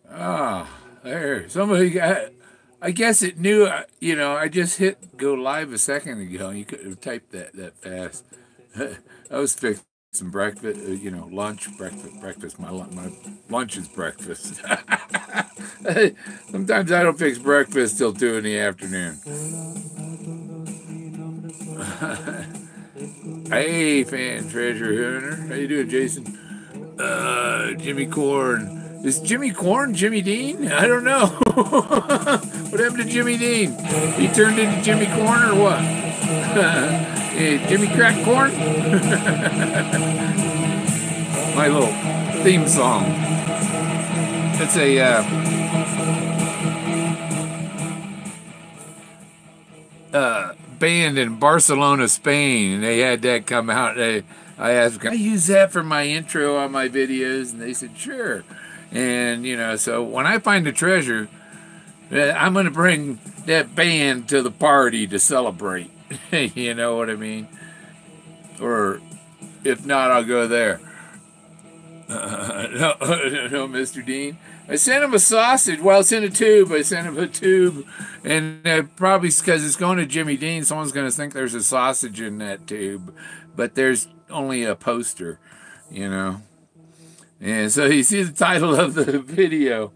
Ah, there. Somebody got. I guess it knew. You know, I just hit go live a second ago. You could have typed that fast. I was fixing breakfast. You know, lunch, breakfast. My lunch is breakfast. Sometimes I don't fix breakfast till 2 in the afternoon. Hey, fan treasure hunter, how you doing, Jason? Jimmy Corn. Is Jimmy Corn Jimmy Dean? I don't know. What happened to Jimmy Dean? He turned into Jimmy Corn or what? Jimmy Crack Corn? My little theme song. It's a band in Barcelona, Spain, and they had that come out. I asked, "Can I use that for my intro on my videos?" And they said, "Sure." And you know, so when I find a treasure, I'm going to bring that band to the party to celebrate. You know what I mean? Or if not, I'll go there. No, no, Mr. Dean. I sent him a sausage. Well, it's in a tube. I sent him a tube, and probably because it's going to Jimmy Dean, someone's going to think there's a sausage in that tube, but there's only a poster, you know. And so you see the title of the video.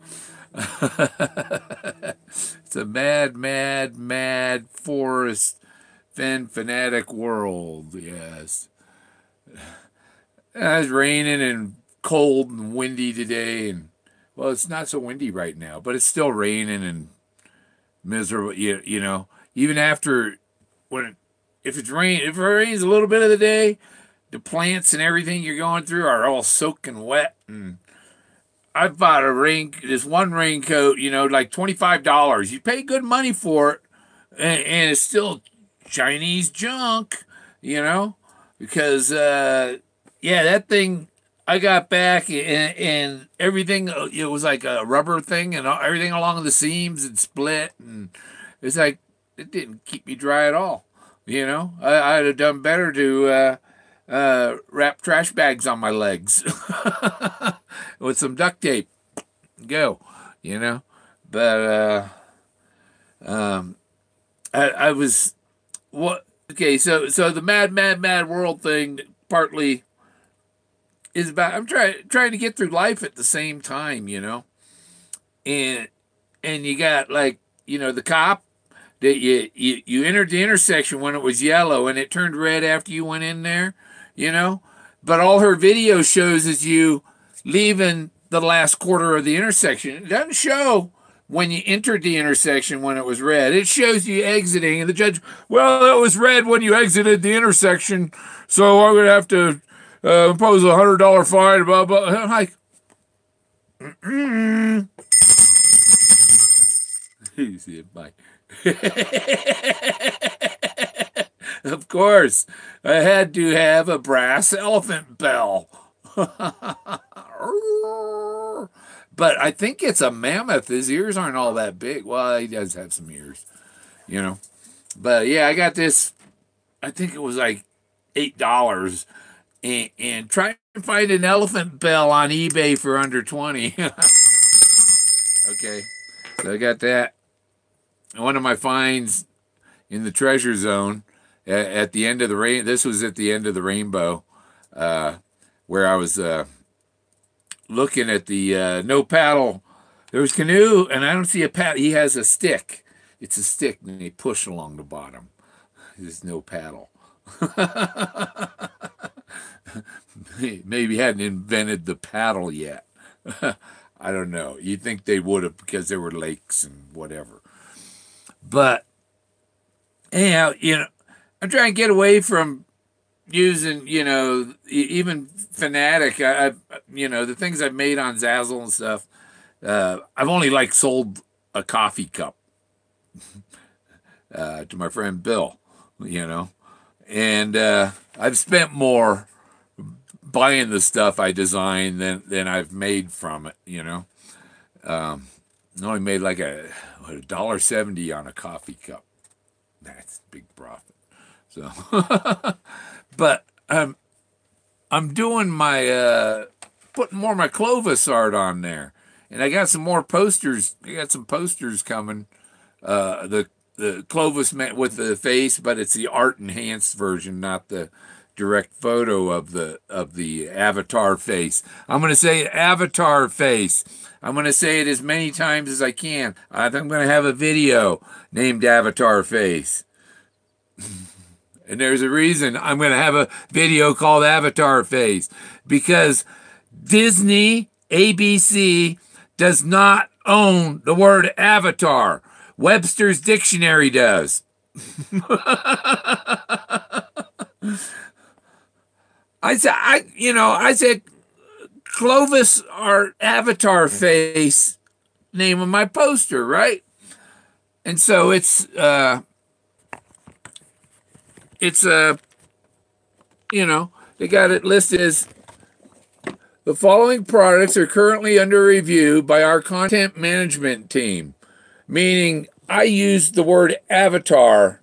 It's a mad, mad, mad Forrest Fenn Fennatic world. Yes. It's raining and cold and windy today, and well, it's not so windy right now, but it's still raining and miserable. You know, even after if if it rains a little bit of the day, the plants and everything you're going through are all soaking wet. And I bought this one raincoat, you know, like $25. You pay good money for it, and it's still Chinese junk, you know, because yeah, that thing I got back and everything, it was like a rubber thing and everything along the seams had split. And it's like, it didn't keep me dry at all. You know, I'd have done better to wrap trash bags on my legs with some duct tape. Go, you know. But I was, what? Okay, so the mad, mad, mad world thing partly is about I'm trying to get through life at the same time, you know, and you got like you know the cop that you entered the intersection when it was yellow and it turned red after you went in there, you know, but all her video shows is you leaving the last quarter of the intersection. It doesn't show when you entered the intersection when it was red. It shows you exiting, and the judge, well, it was red when you exited the intersection, so I'm gonna have to impose $100 fine. Blah blah. I'm like, you see it, bye. Of course, I had to have a brass elephant bell. But I think it's a mammoth. His ears aren't all that big. Well, he does have some ears, you know. But yeah, I got this. I think it was like $8, and try to find an elephant bell on eBay for under 20. Okay, so I got that. One of my finds in the treasure zone at the end of the rain. This was at the end of the rainbow, where I was looking at the no paddle. There was canoe, and I don't see a paddle. He has a stick. It's a stick, and they push along the bottom. There's no paddle. Maybe hadn't invented the paddle yet. I don't know. You'd think they would have because there were lakes and whatever. But anyhow, you know, I'm trying to get away from using, you know, even Fennatic. You know, the things I've made on Zazzle and stuff. I've only like sold a coffee cup to my friend Bill, you know, and I've spent more buying the stuff I designed than I've made from it, you know. I only made like $1.70 on a coffee cup. That's big profit. So, but I'm doing my putting more of my Clovis art on there. And I got some more posters. I got some posters coming. The Clovis with the face, but it's the art enhanced version, not the direct photo of the avatar face. I'm going to say avatar face. I'm going to say it as many times as I can. I think I'm going to have a video named Avatar Face. And there's a reason I'm going to have a video called Avatar Face, because Disney, ABC, does not own the word avatar. Webster's Dictionary does. I said Clovis or Avatar Face, name of my poster, right? And so it's they got it listed as the following products are currently under review by our content management team, meaning I used the word avatar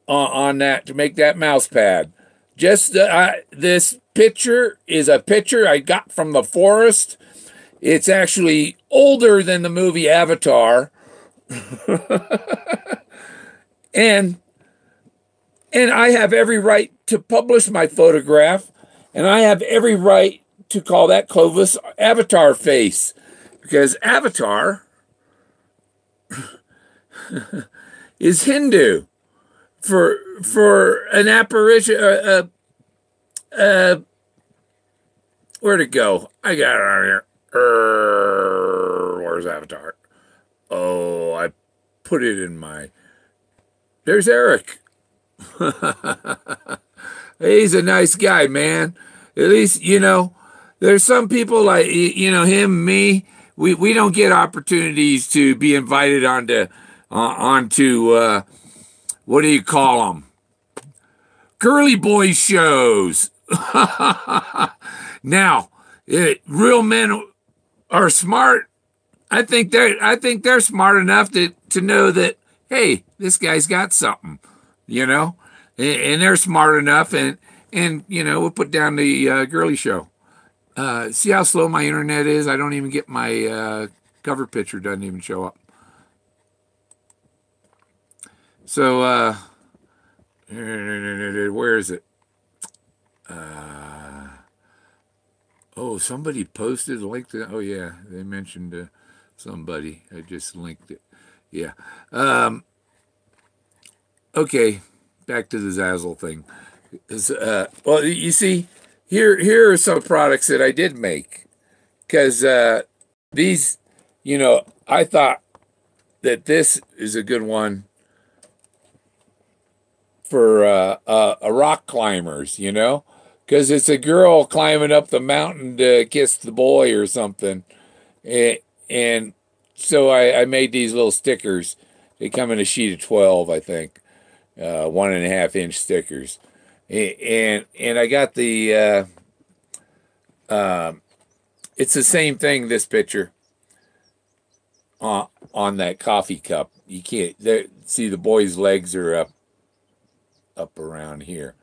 on that to make that mouse pad. Just this picture is a picture I got from the Forrest. It's actually older than the movie Avatar. and I have every right to publish my photograph, and I have every right to call that Clovis Avatar Face, because Avatar is Hindu for an apparition. Where'd it go? I got it on here. Where's Avatar? Oh, I put it in my... There's Eric. He's a nice guy, man. At least, there's some people like, him, me, we don't get opportunities to be invited onto what do you call them? Girly boy shows. Now, real men are smart. I think they're smart enough to know that, hey, this guy's got something, and they're smart enough, and we'll put down the girly show. See how slow my internet is? I don't even get my cover picture, doesn't even show up. So, where is it? Oh, somebody posted a link to, oh yeah, they mentioned somebody. I just linked it. Yeah. Okay, back to the Zazzle thing. Well, you see, here are some products that I did make, because these, I thought that this is a good one for rock climbers, because it's a girl climbing up the mountain to kiss the boy or something. And so I made these little stickers. They come in a sheet of 12, I think, 1.5-inch stickers. And I got the, it's the same thing, this picture, on that coffee cup. You can't, see the boy's legs are up around here.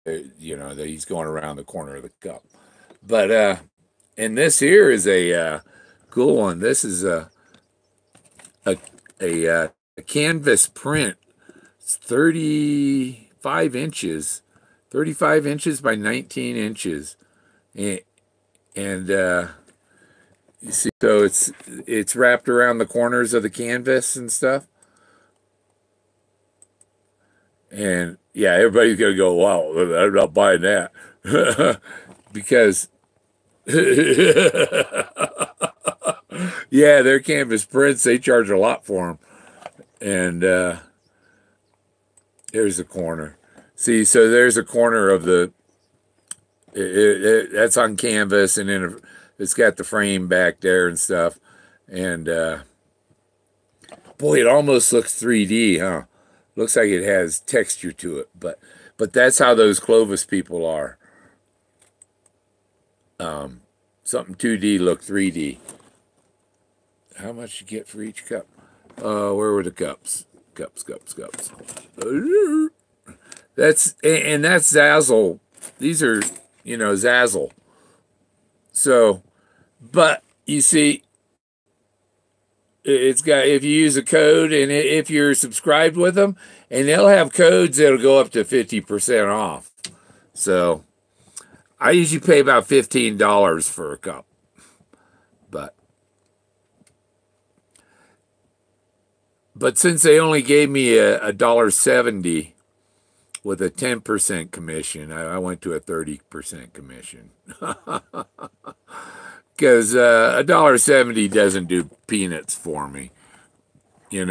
He's going around the corner of the cup. But and this here is a cool one. This is a canvas print. It's 35 inches by 19 inches, and you see, so it's wrapped around the corners of the canvas and stuff. And yeah, everybody's gonna go, wow, I'm not buying that. Because yeah, they're canvas prints, they charge a lot for them. And there's a corner. See, so there's a corner of the that's on canvas, and then it's got the frame back there and stuff. And boy, it almost looks 3D, huh? Looks like it has texture to it, but that's how those Clovis people are. Something 2D look 3D. How much you get for each cup? Where were the cups? Cups. That's Zazzle. These are, Zazzle. So, but you see, it's got, if you use a code and if you're subscribed with them, and they'll have codes that'll go up to 50% off. So I usually pay about $15 for a cup, but since they only gave me a $1.70 with a 10% commission, I went to a 30% commission. Because $1.70 doesn't do peanuts for me, and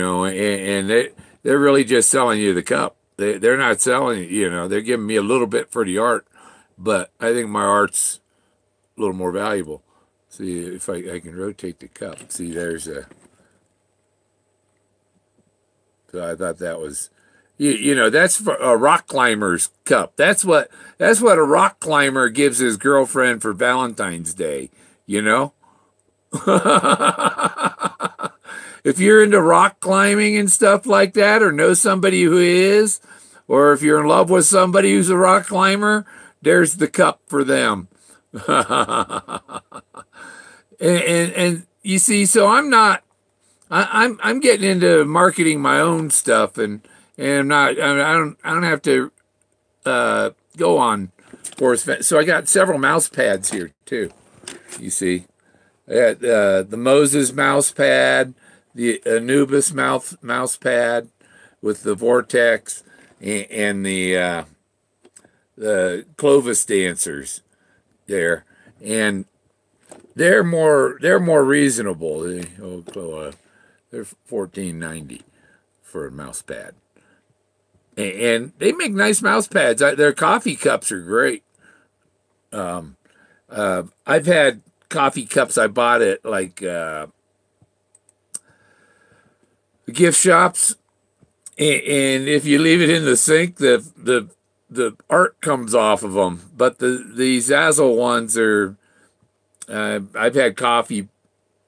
they're really just selling you the cup. They're not selling, they're giving me a little bit for the art, but I think my art's a little more valuable. See if I can rotate the cup. See, there's a. So I thought that was, that's for a rock climber's cup. That's what a rock climber gives his girlfriend for Valentine's Day. If you're into rock climbing and stuff like that, or know somebody who is, or if you're in love with somebody who's a rock climber, there's the cup for them. and you see, so I'm getting into marketing my own stuff, and I'm not, I don't have to go on Forrest Fenn. So I got several mouse pads here too. You see, I got the Moses mouse pad, the Anubis mouse pad with the Vortex, and the Clovis dancers there, and they're more reasonable. They're $14.90 for a mouse pad, and they make nice mouse pads. Their coffee cups are great. I've had coffee cups I bought at like gift shops, and if you leave it in the sink, the art comes off of them. But the Zazzle ones are, I've had coffee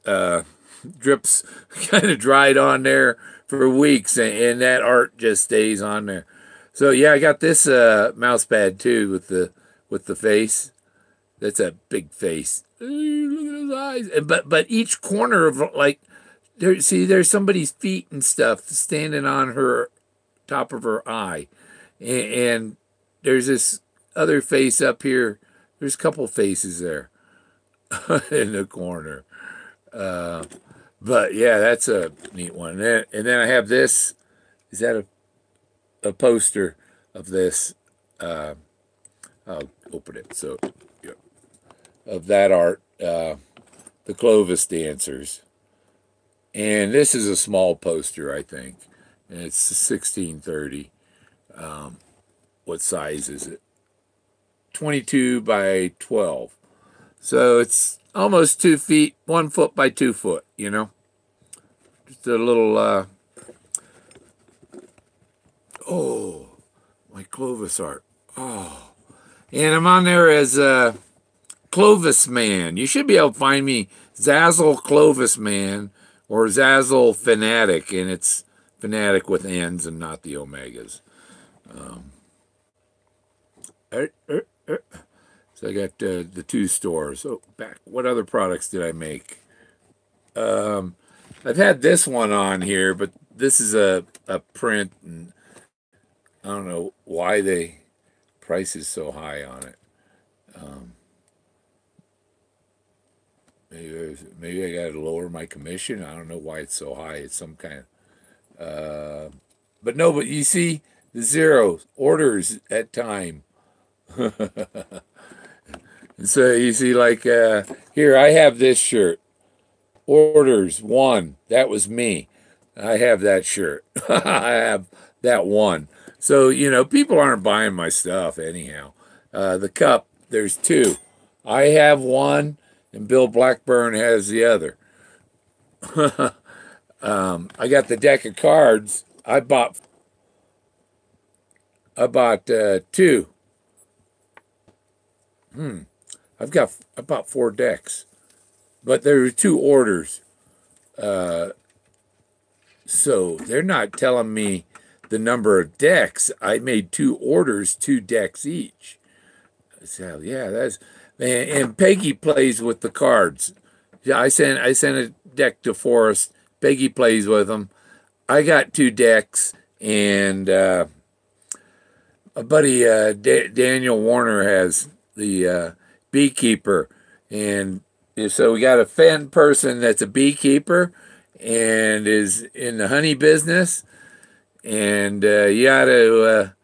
drips kind of dried on there for weeks, and that art just stays on there. So yeah, I got this mouse pad too with the face. That's a big face. Ooh, look at his eyes. And, but each corner of, like, there's somebody's feet and stuff standing on her top of her eye, and there's this other face up here. There's a couple faces there in the corner. But yeah, that's a neat one. And then I have this. Is that a poster of this? I'll open it. So, yeah, of that art, the Clovis dancers. And this is a small poster, I think. And it's 1630. What size is it? 22 by 12. So it's almost 2 feet, 1 foot by 2 foot, Just a little, oh, my Clovis art. Oh, and I'm on there as Clovis Man. You should be able to find me Zazzle Clovis Man or Zazzle Fennatic, and it's Fennatic with N's and not the Omegas. So I got the 2 stores. So back, what other products did I make? I've had this one on here, but this is a print, and I don't know why the price is so high on it. Maybe I got to lower my commission. I don't know why it's so high. It's some kind of, but no. But you see the zeros orders at time. And so you see, like here, I have this shirt. Orders 1. That was me. I have that shirt. I have that one. So, people aren't buying my stuff anyhow. The cup, there's 2. I have 1, and Bill Blackburn has the other. I got the deck of cards. I bought 2. I bought 4 decks, but there were 2 orders. So they're not telling me the number of decks. I made 2 orders, 2 decks each. So yeah, and Peggy plays with the cards. Yeah, I sent a deck to Forrest. Peggy plays with them. I got 2 decks, and a buddy Daniel Warner has the beekeeper, and so we got a Fenn person that's a beekeeper and is in the honey business, and you got to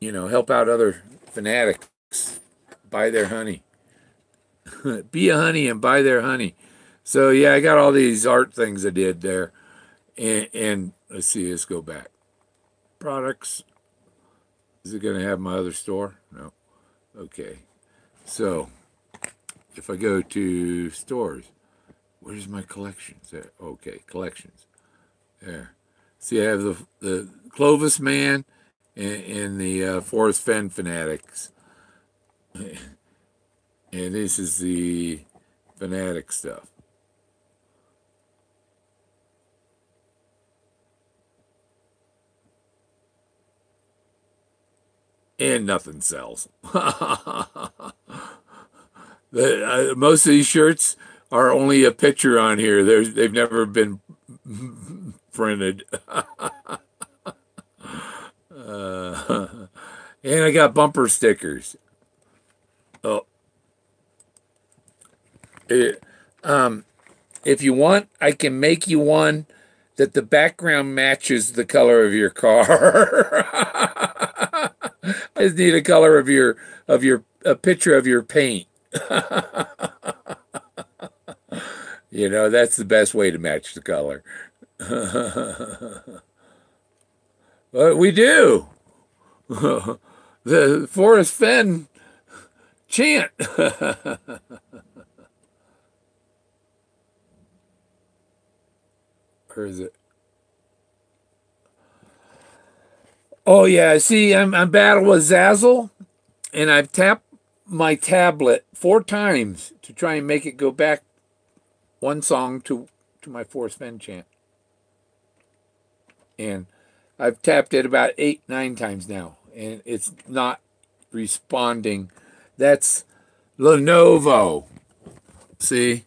help out other fanatics, buy their honey, be a honey and buy their honey. So yeah, I got all these art things I did there, and let's see, let's go back. Products. Is it going to have my other store? No. Okay. So if I go to stores, where's my collections? There. Okay, collections. There. See, I have the Clovis Man and the Forrest Fenn Fanatics. And this is the Fennatic stuff. And nothing sells. Most of these shirts are only a picture on here. They've never been printed. And I got bumper stickers. Oh, if you want, I can make you one that the background matches the color of your car. I just need a color of a picture of your paint. That's the best way to match the color. But we do. The Forrest Fenn chant. Where is it? Oh yeah, see, I'm battle with Zazzle, and I've tapped my tablet 4 times to try and make it go back one song to my Forrest Fenn chant. And I've tapped it about 8, 9 times now, and it's not responding. That's Lenovo. See?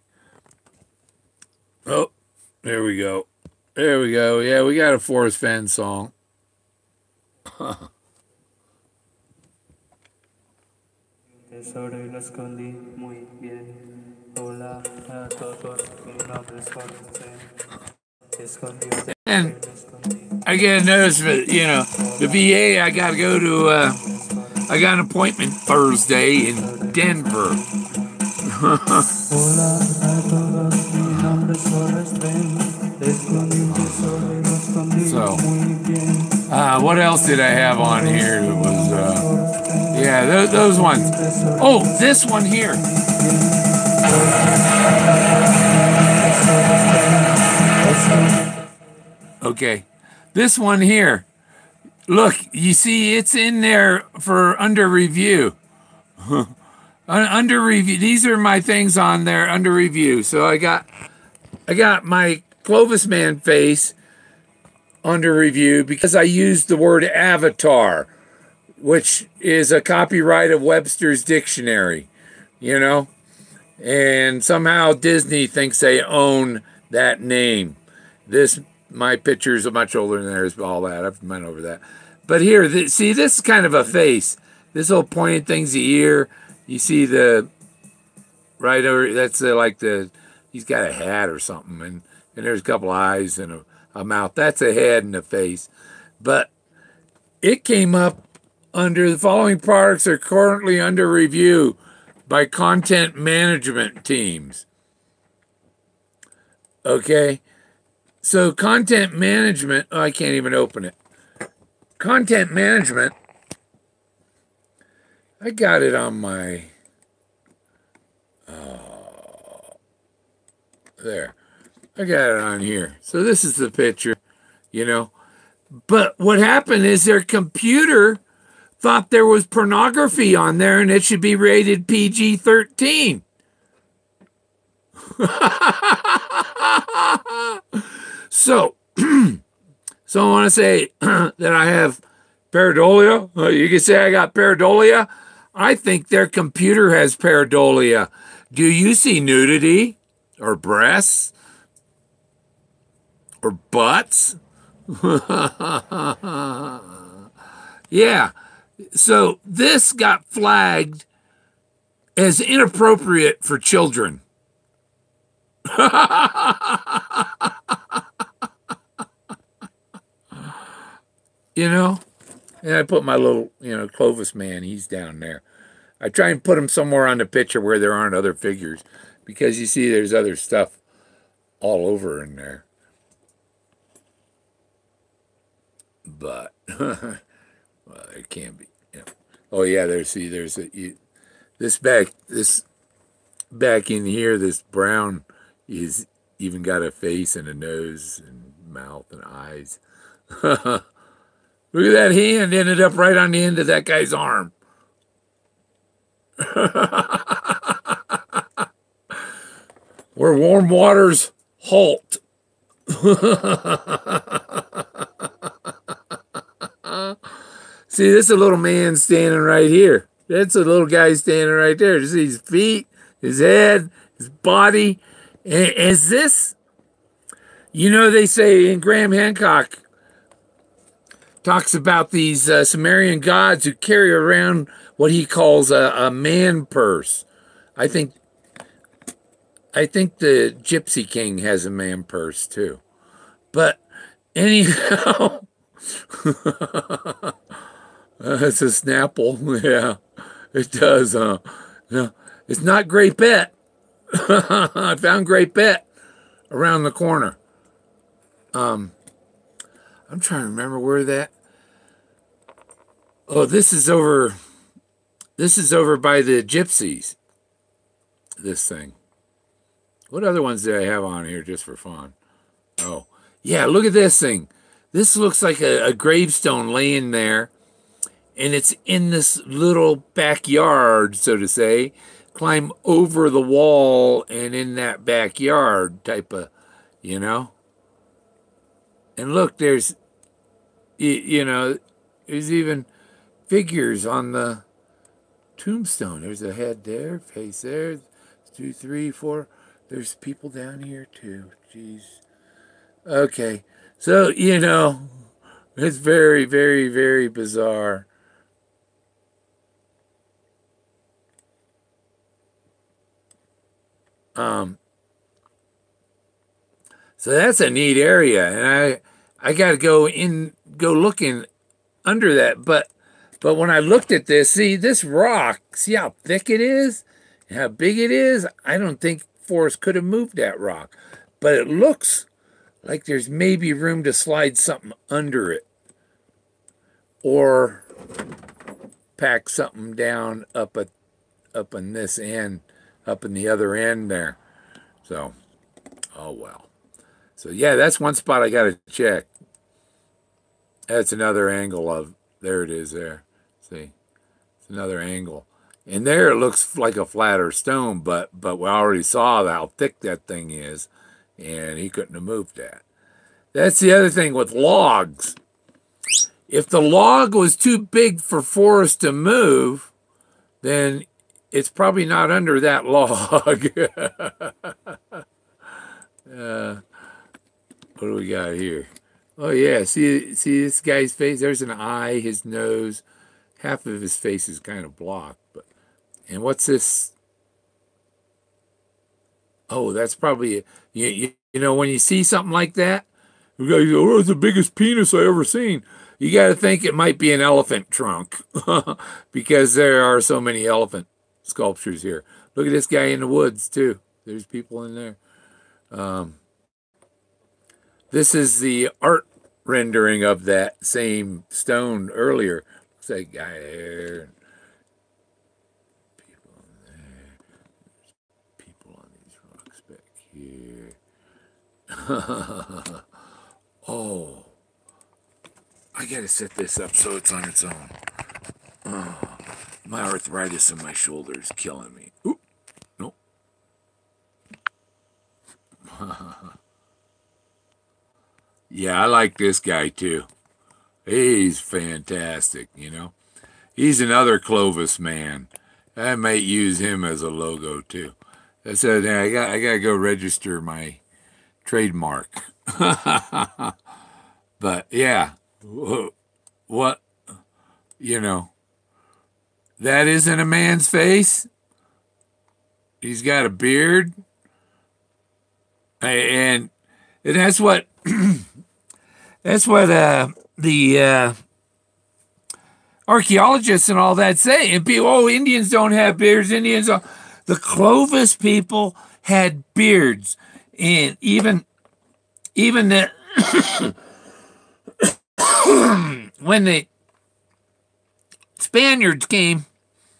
Oh, there we go. There we go. Yeah, we got a Forrest Fenn song. And I get a notice that, the VA, I got to go to, I got an appointment Thursday in Denver. So, what else did I have on here that was, yeah, those ones. Oh, this one here. Okay, this one here. Look, you see, it's in there for under review. Under review. These are my things on there under review. So I got my Clovis Man face under review because I used the word avatar, which is a copyright of Webster's Dictionary, and somehow Disney thinks they own that name. My pictures are much older than theirs, but all that, I've been over that. But here, see, this is kind of a face. This little pointed thing's the ear. You see the right over, that's he's got a hat or something, and there's a couple eyes and a mouth. That's a head and a face. But it came up under the following products are currently under review by content management teams. Okay. So content management, I can't even open it. Content management, I got it on my, there. I got it on here. So this is the picture, But what happened is their computer thought there was pornography on there and it should be rated PG-13. So I want to say that I have pareidolia. You can say I got pareidolia. I think their computer has pareidolia. Do you see nudity or breasts or butts? Yeah. So this got flagged as inappropriate for children. You know? And I put my little, Clovis man, he's down there. I try and put him somewhere on the picture where there aren't other figures because you see there's other stuff all over in there. But, well, it can be. Oh, yeah, there's this back in here, this brown is even got a face and a nose and mouth and eyes. Look at that hand, ended up right on the end of that guy's arm. Where warm waters halt. See, this is a little man standing right here. That's a little guy standing right there. You see his feet, his head, his body. Is this, they say in Graham Hancock talks about these Sumerian gods who carry around what he calls a man purse. I think the Gypsy King has a man purse too. But anyhow, it's a Snapple. Yeah, it does. No, it's not Great Bet. I found Great Bet around the corner. I'm trying to remember where that. Oh, this is over by the Gypsies. This thing. What other ones did I have on here just for fun? Oh, yeah, look at this thing. This looks like a gravestone laying there, and it's in this little backyard, so to say. Climb over the wall and in that backyard type of, And look, there's even figures on the tombstone. There's a head there, face there, 2, 3, 4. There's people down here too. Jeez. Okay. So, it's very, very, very bizarre. So that's a neat area, and I got to go looking under that. But when I looked at this, see this rock, see how thick it is, and how big it is. I don't think Forrest could have moved that rock, but it looks like there's maybe room to slide something under it, or pack something down up in this end, up in the other end there. So, oh well. So yeah, that's one spot I got to check. That's another angle of, there it is there. See, it's another angle. And there it looks like a flatter stone, but we already saw how thick that thing is, and he couldn't have moved that. That's the other thing with logs. If the log was too big for Forrest to move, then it's probably not under that log. What do we got here? Oh yeah, see this guy's face? There's an eye, his nose. Half of his face is kind of blocked. And what's this? Oh, that's probably, when you see something like that, you go, oh, it's the biggest penis I ever seen. You got to think it might be an elephant trunk because there are so many elephant sculptures here. Look at this guy in the woods too. There's people in there. This is the art rendering of that same stone earlier. Looks like a guy there. People in there. People on these rocks back here. Oh. I gotta set this up so it's on its own. Oh, my arthritis in my shoulder is killing me. Oop. Nope. Yeah, I like this guy too. He's fantastic, He He's another Clovis man. I might use him as a logo too. I said, I gotta go register my trademark. But yeah, what, you know, that isn't a man's face. He's got a beard, and that's what the archaeologists and all that say. And people, oh, Indians don't have beards. Indians don't. The Clovis people had beards, and even the when the Spaniards came,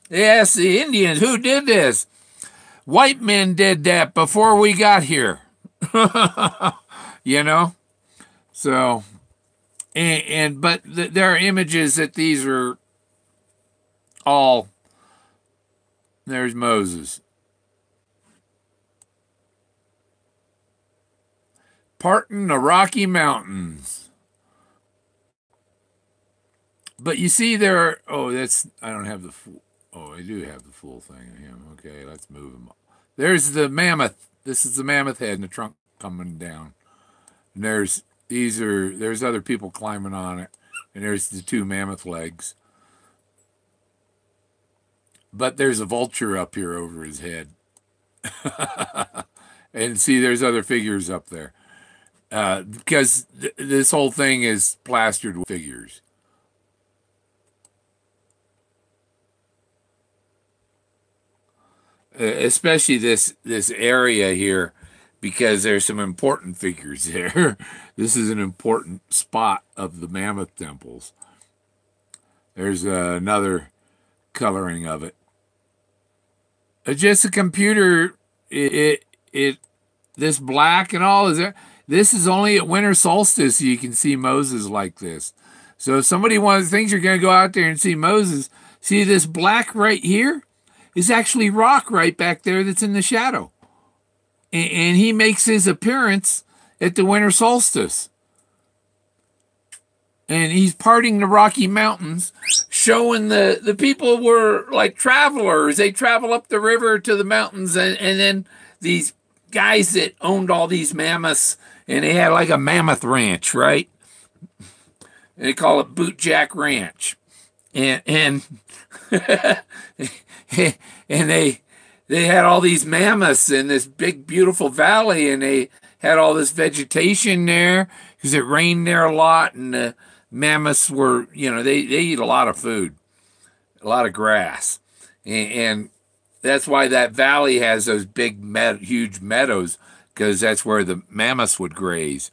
they asked the Indians, who did this? White men did that before we got here. You know? So, but there are images that these are all, there's Moses. Parting the Rocky Mountains. But you see there, I don't have the full, I do have the full thing of him. Okay, let's move him up. There's the mammoth. This is the mammoth head and the trunk coming down. And there's other people climbing on it. And there's the two mammoth legs. But there's a vulture up here over his head. And see, there's other figures up there. Because this whole thing is plastered with figures. Especially this area here, because there's some important figures there. This is an important spot of the mammoth temples. There's another coloring of it. Just a computer, this black and all is there. This is only at winter solstice you can see Moses like this. So if somebody thinks you're going to go out there and see Moses, see this black right here is actually rock right back there that's in the shadow. And he makes his appearance at the winter solstice. And he's parting the Rocky Mountains, showing the people were like travelers. They travel up the river to the mountains, and then these guys that owned all these mammoths, and they had like a mammoth ranch, right? And they call it Bootjack Ranch. And and they had all these mammoths in this big, beautiful valley, and they had all this vegetation there because it rained there a lot, and the mammoths were, they eat a lot of food, a lot of grass, and that's why that valley has those big, huge meadows, because that's where the mammoths would graze,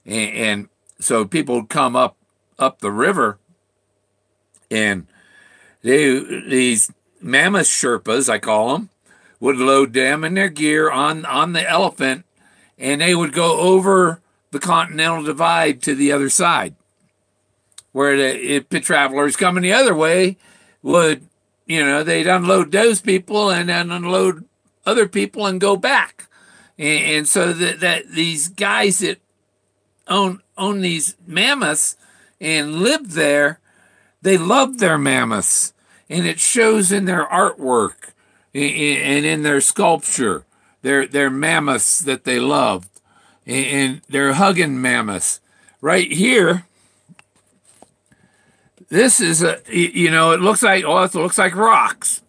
and so people would come up the river, and these mammoth Sherpas, I call them, would load them and their gear on the elephant, and they would go over the Continental Divide to the other side, where the travelers coming the other way would, they'd unload those people and then unload other people and go back. And so that these guys that own these mammoths and live there, they love their mammoths. And it shows in their artwork and in their sculpture, their mammoths that they loved. And they're hugging mammoths. Right here, this is it looks like rocks.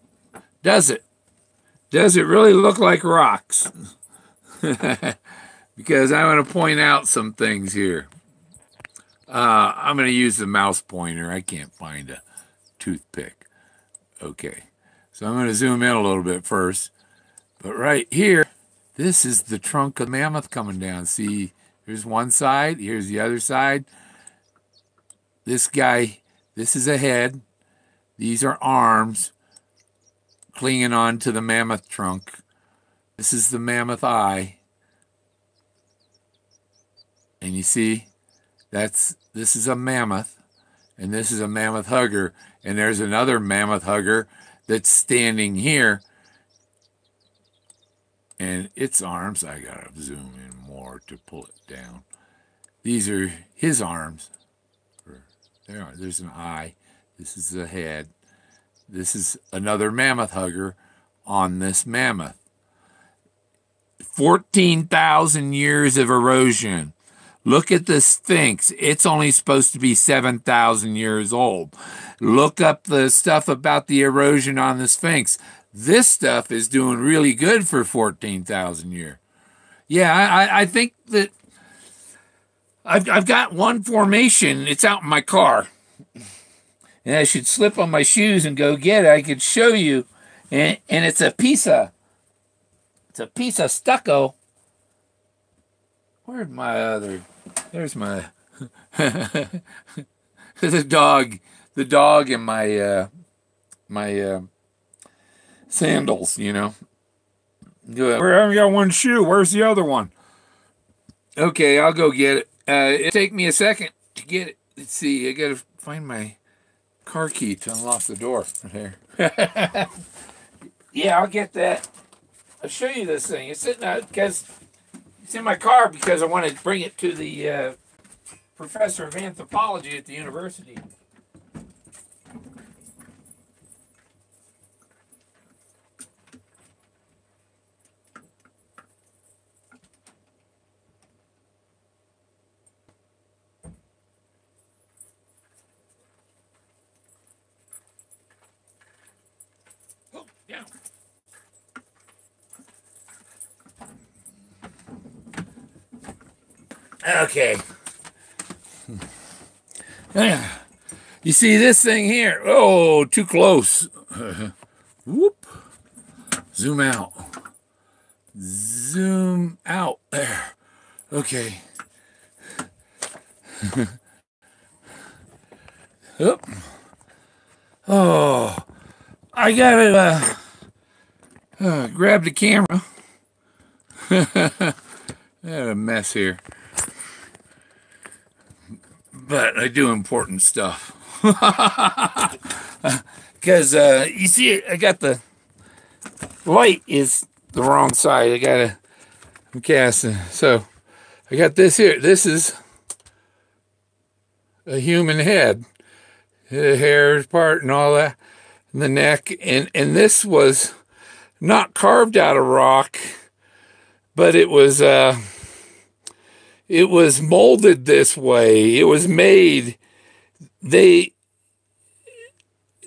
Does it? Does it really look like rocks? Because I want to point out some things here. I'm going to use the mouse pointer. I can't find a toothpick. Okay, so I'm going to zoom in a little bit first. But right here, this is the trunk of the mammoth coming down. See, here's one side, here's the other side. This guy, this is a head. These are arms clinging on to the mammoth trunk. This is the mammoth eye. And you see, this is a mammoth, and this is a mammoth hugger, and there's another mammoth hugger that's standing here, and its arms, I gotta zoom in more to pull it down. These are his arms. There's an eye. This is the head. This is another mammoth hugger on this mammoth. 14,000 years of erosion. Look at the Sphinx. It's only supposed to be 7,000 years old. Look up the stuff about the erosion on the Sphinx. This stuff is doing really good for 14,000 years. Yeah, I think that I've got one formation. It's out in my car. And I should slip on my shoes and go get it. I could show you. And it's a piece of stucco. Where's my other? There's my the dog and my my sandals, you know. Good. I only got one shoe. Where's the other one? Okay, I'll go get it. It'll take me a second to get it. Let's see. I gotta find my car key to unlock the door. There. Yeah, I'll get that. I'll show you this thing. It's sitting out because it's in my car because I want to bring it to the professor of anthropology at the university. Oh, yeah. Okay. You see this thing here? Oh, too close. Whoop. Zoom out. Zoom out. There. Okay. Oop. Oh, I gotta grab the camera. I had a mess here. But I do important stuff. Because you see, I got the light is the wrong side. I gotta cast it. So I got this here. This is a human head. The hair part and all that. And the neck. And this was not carved out of rock, but it was molded this way. It was made. They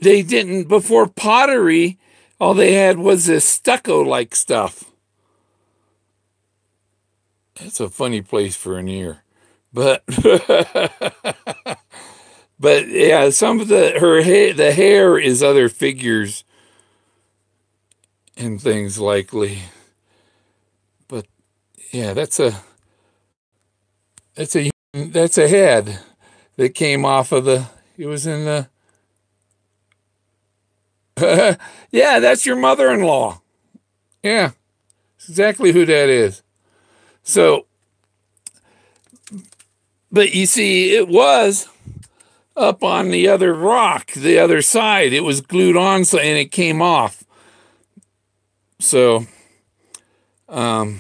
didn't, before pottery, all they had was this stucco-like stuff. That's a funny place for an ear. But but yeah, some of the hair is other figures and things likely. But yeah, that's a head that came off of the. It was in the. Yeah, that's your mother-in-law. Yeah, that's exactly who that is. So, but you see, it was up on the other rock, the other side. It was glued on, so and it came off. So, yeah,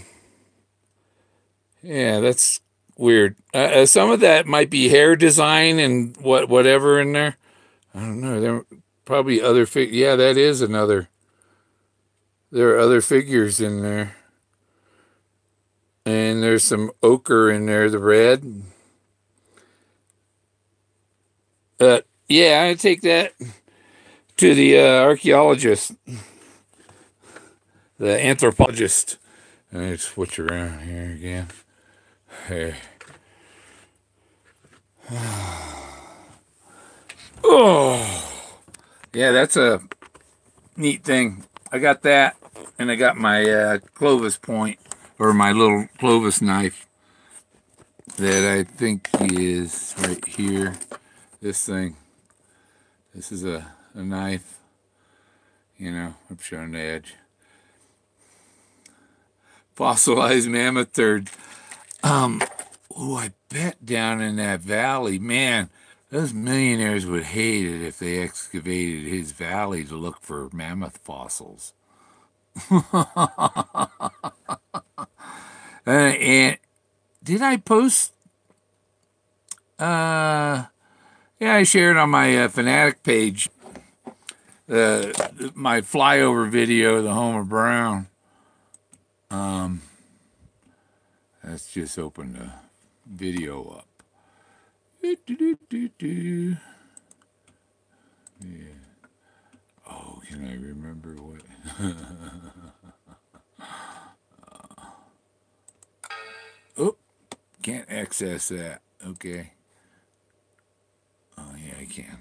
that's weird. Some of that might be hair design and whatever in there. I don't know. There are probably other yeah, that is another. There are other figures in there. And there's some ochre in there, the red. Yeah, I take that to the archaeologist, the anthropologist. Let me switch around here again. Hey. Oh, yeah, that's a neat thing. I got that, and I got my Clovis point, or my little Clovis knife that I think is right here. This thing. This is a knife. You know, I'm showing the edge. Fossilized mammoth turd. Oh, I bet down in that valley, man, those millionaires would hate it if they excavated his valley to look for mammoth fossils. And did I post? Yeah, I shared on my Fennatic page my flyover video, the Homer Brown. Let's just open the video up. Yeah. Oh, can I remember what? Oh, can't access that. Okay. Oh, yeah, I can.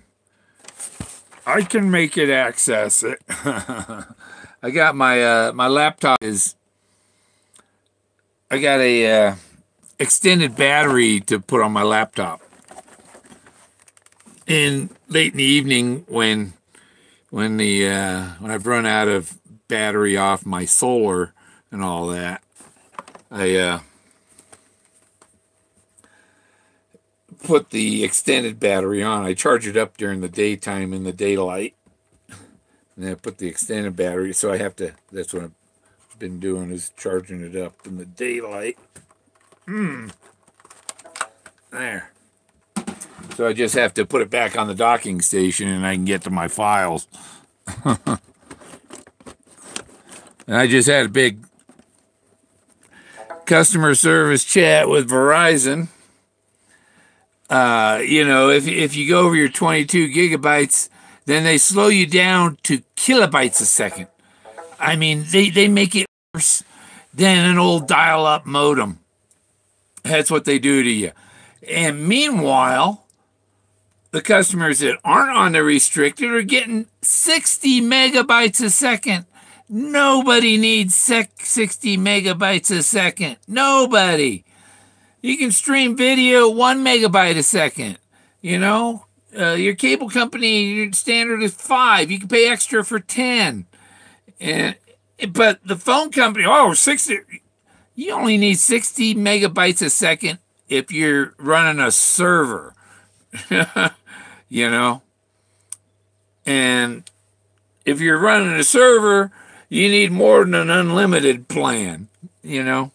I can make it access it. I got my my laptop is. I got a extended battery to put on my laptop. And late in the evening, when I've run out of battery off my solar and all that, I put the extended battery on. I charge it up during the daytime in the daylight, and then I put the extended battery. So I have to. That's what I've been doing, is charging it up in the daylight. There. So I just have to put it back on the docking station, and I can get to my files. And I just had a big customer service chat with Verizon. You know, if you go over your 22 gigabytes, then they slow you down to kilobytes a second. I mean, they make it worse than an old dial-up modem. That's what they do to you. And meanwhile, the customers that aren't on the restricted are getting 60 megabytes a second. Nobody needs 60 megabytes a second. Nobody. You can stream video 1 megabyte a second. You know, your cable company, your standard is 5. You can pay extra for 10. But the phone company, 60. You only need 60 megabytes a second if you're running a server. You know, and if you're running a server, you need more than an unlimited plan, you know.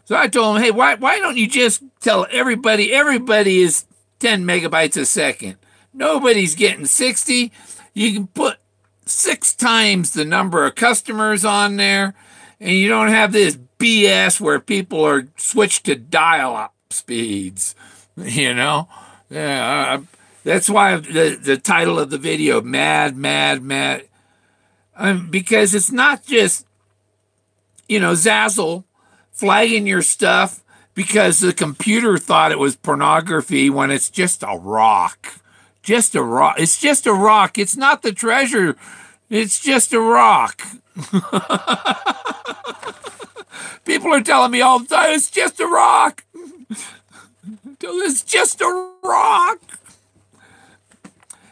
So I told him, hey, why don't you just tell everybody is 10 megabytes a second. Nobody's getting 60. You can put 6 times the number of customers on there, and you don't have this BS where people are switched to dial-up speeds, you know. Yeah, that's why the title of the video, Mad. Because it's not just, you know, Zazzle flagging your stuff because the computer thought it was pornography when it's just a rock. Just a rock. It's just a rock. It's not the treasure. It's just a rock. People are telling me all the time, it's just a rock. It's just a rock.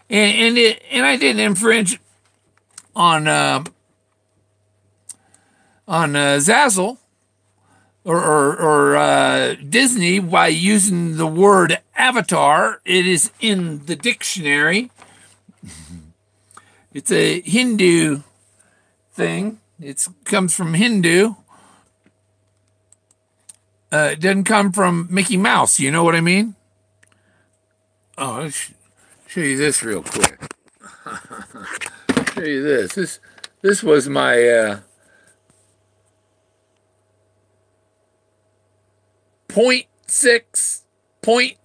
And I didn't infringe on Zazzle or Disney by using the word avatar. It is in the dictionary. It's a Hindu thing. It comes from Hindu. It doesn't come from Mickey Mouse. You know what I mean? Oh, let's show you this real quick. Show you this. This was my 0.6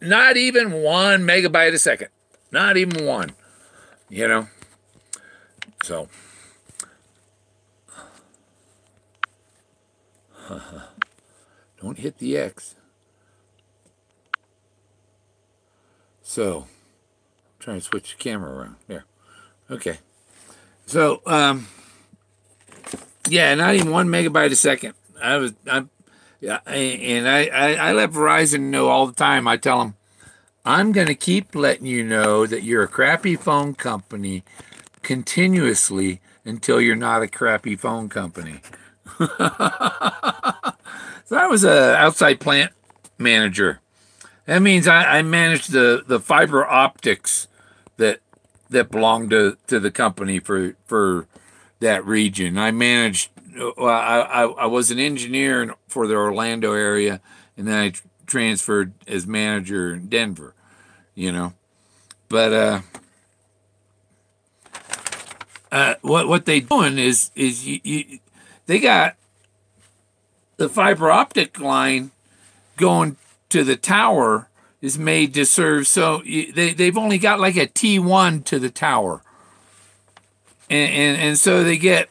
not even 1 megabyte a second. Not even 1. You know? So don't hit the X. So trying to switch the camera around. There. Okay. So, yeah, not even 1 megabyte a second. I let Verizon know all the time. I tell them, I'm going to keep letting you know that you're a crappy phone company continuously until you're not a crappy phone company. So I was a outside plant manager. That means I managed the fiber optics that belonged to the company for that region. I managed. I was an engineer for the Orlando area, and then I transferred as manager in Denver. You know, but what they doing is they got the fiber optic line going to the tower is made to serve. So they've only got like a T1 to the tower, and so they get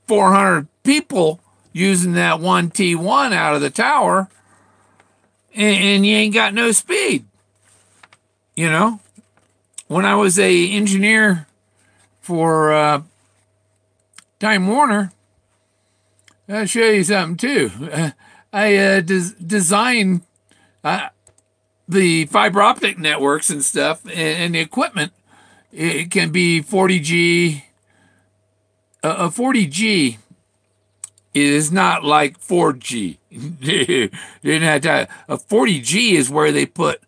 400 people using that one T1 out of the tower, and you ain't got no speed. You know, when I was a engineer for Time Warner, I'll show you something too. I designed the fiber optic networks and stuff, and the equipment. It can be 40G. A 40G is not like 4G. A 40G is where they put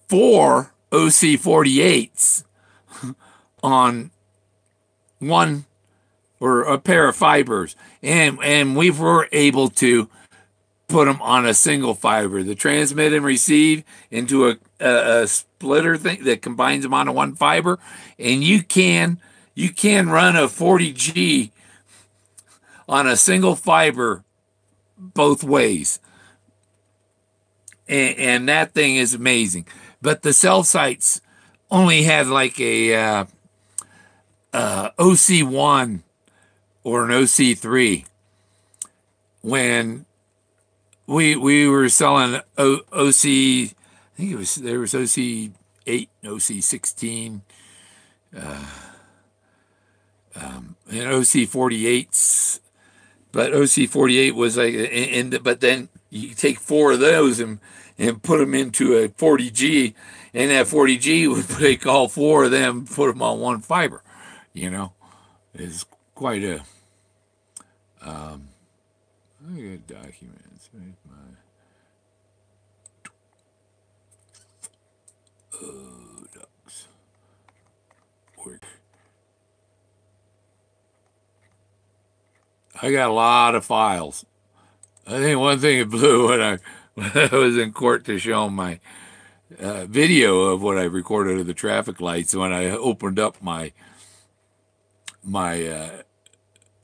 4 OC48s on one or a pair of fibers, and we were able to put them on a single fiber, the transmit and receive into a splitter thing that combines them onto one fiber, and you can run a 40G on a single fiber both ways, and that thing is amazing. But the cell sites only had like a OC1 or an OC3 when we were selling OC. I think there was OC8 and OC16 and OC48s, but OC48 was like, but then you take 4 of those and put them into a 40G, and that 40G would take all 4 of them, put them on one fiber. You know, it's quite a I got documents. Ducks work. I got a lot of files. I think one thing it blew when I was in court to show my video of what I recorded of the traffic lights. When I opened up my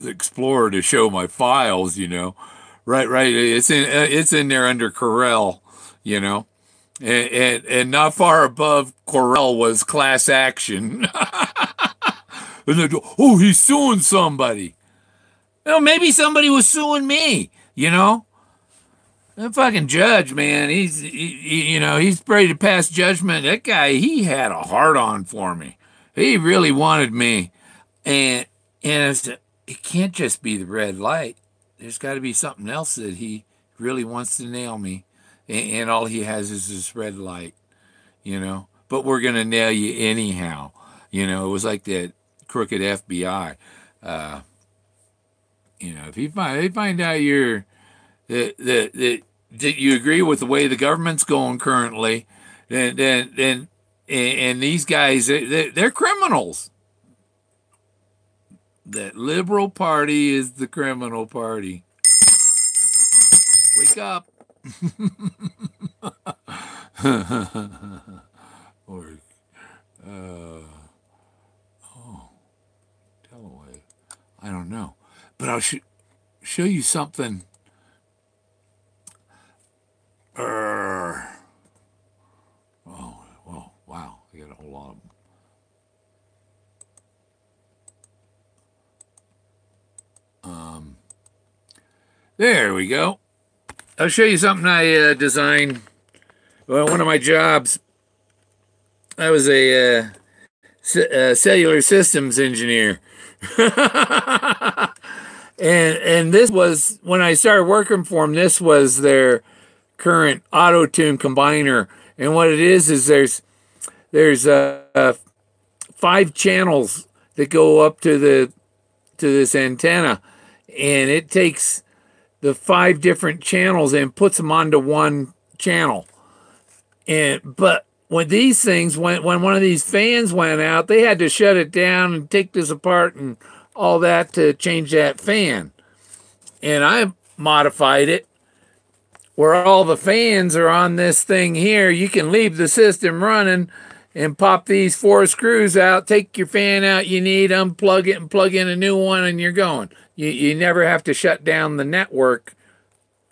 Explorer to show my files, you know, right, it's in there under Corel, you know, and not far above Corel was class action. And they go, oh, he's suing somebody. Well, maybe somebody was suing me, you know. The fucking judge, man, he's ready to pass judgment. That guy, he had a hard on for me. He really wanted me, and I said, it can't just be the red light. There's got to be something else that he really wants to nail me, and all he has is this red light, you know. But we're gonna nail you anyhow, you know. It was like that crooked FBI. You know, if they find out that you agree with the way the government's going currently, then these guys, they're criminals. That liberal party is the criminal party. Wake up. Delaware. I don't know. But I'll show you something. Oh, well, wow. I got a whole lot of them. There we go. I'll show you something I designed. Well, one of my jobs, I was a cellular systems engineer. And this was, when I started working for them, this was their current auto-tune combiner. And what it is there's 5 channels that go up to this antenna, and it takes the 5 different channels and puts them onto one channel. But when these things when one of these fans went out, they had to shut it down and take this apart and all that to change that fan. And I modified it where all the fans are on this thing here. You can leave the system running and pop these 4 screws out, take your fan out you need, unplug it, and plug in a new one, and you're going. You never have to shut down the network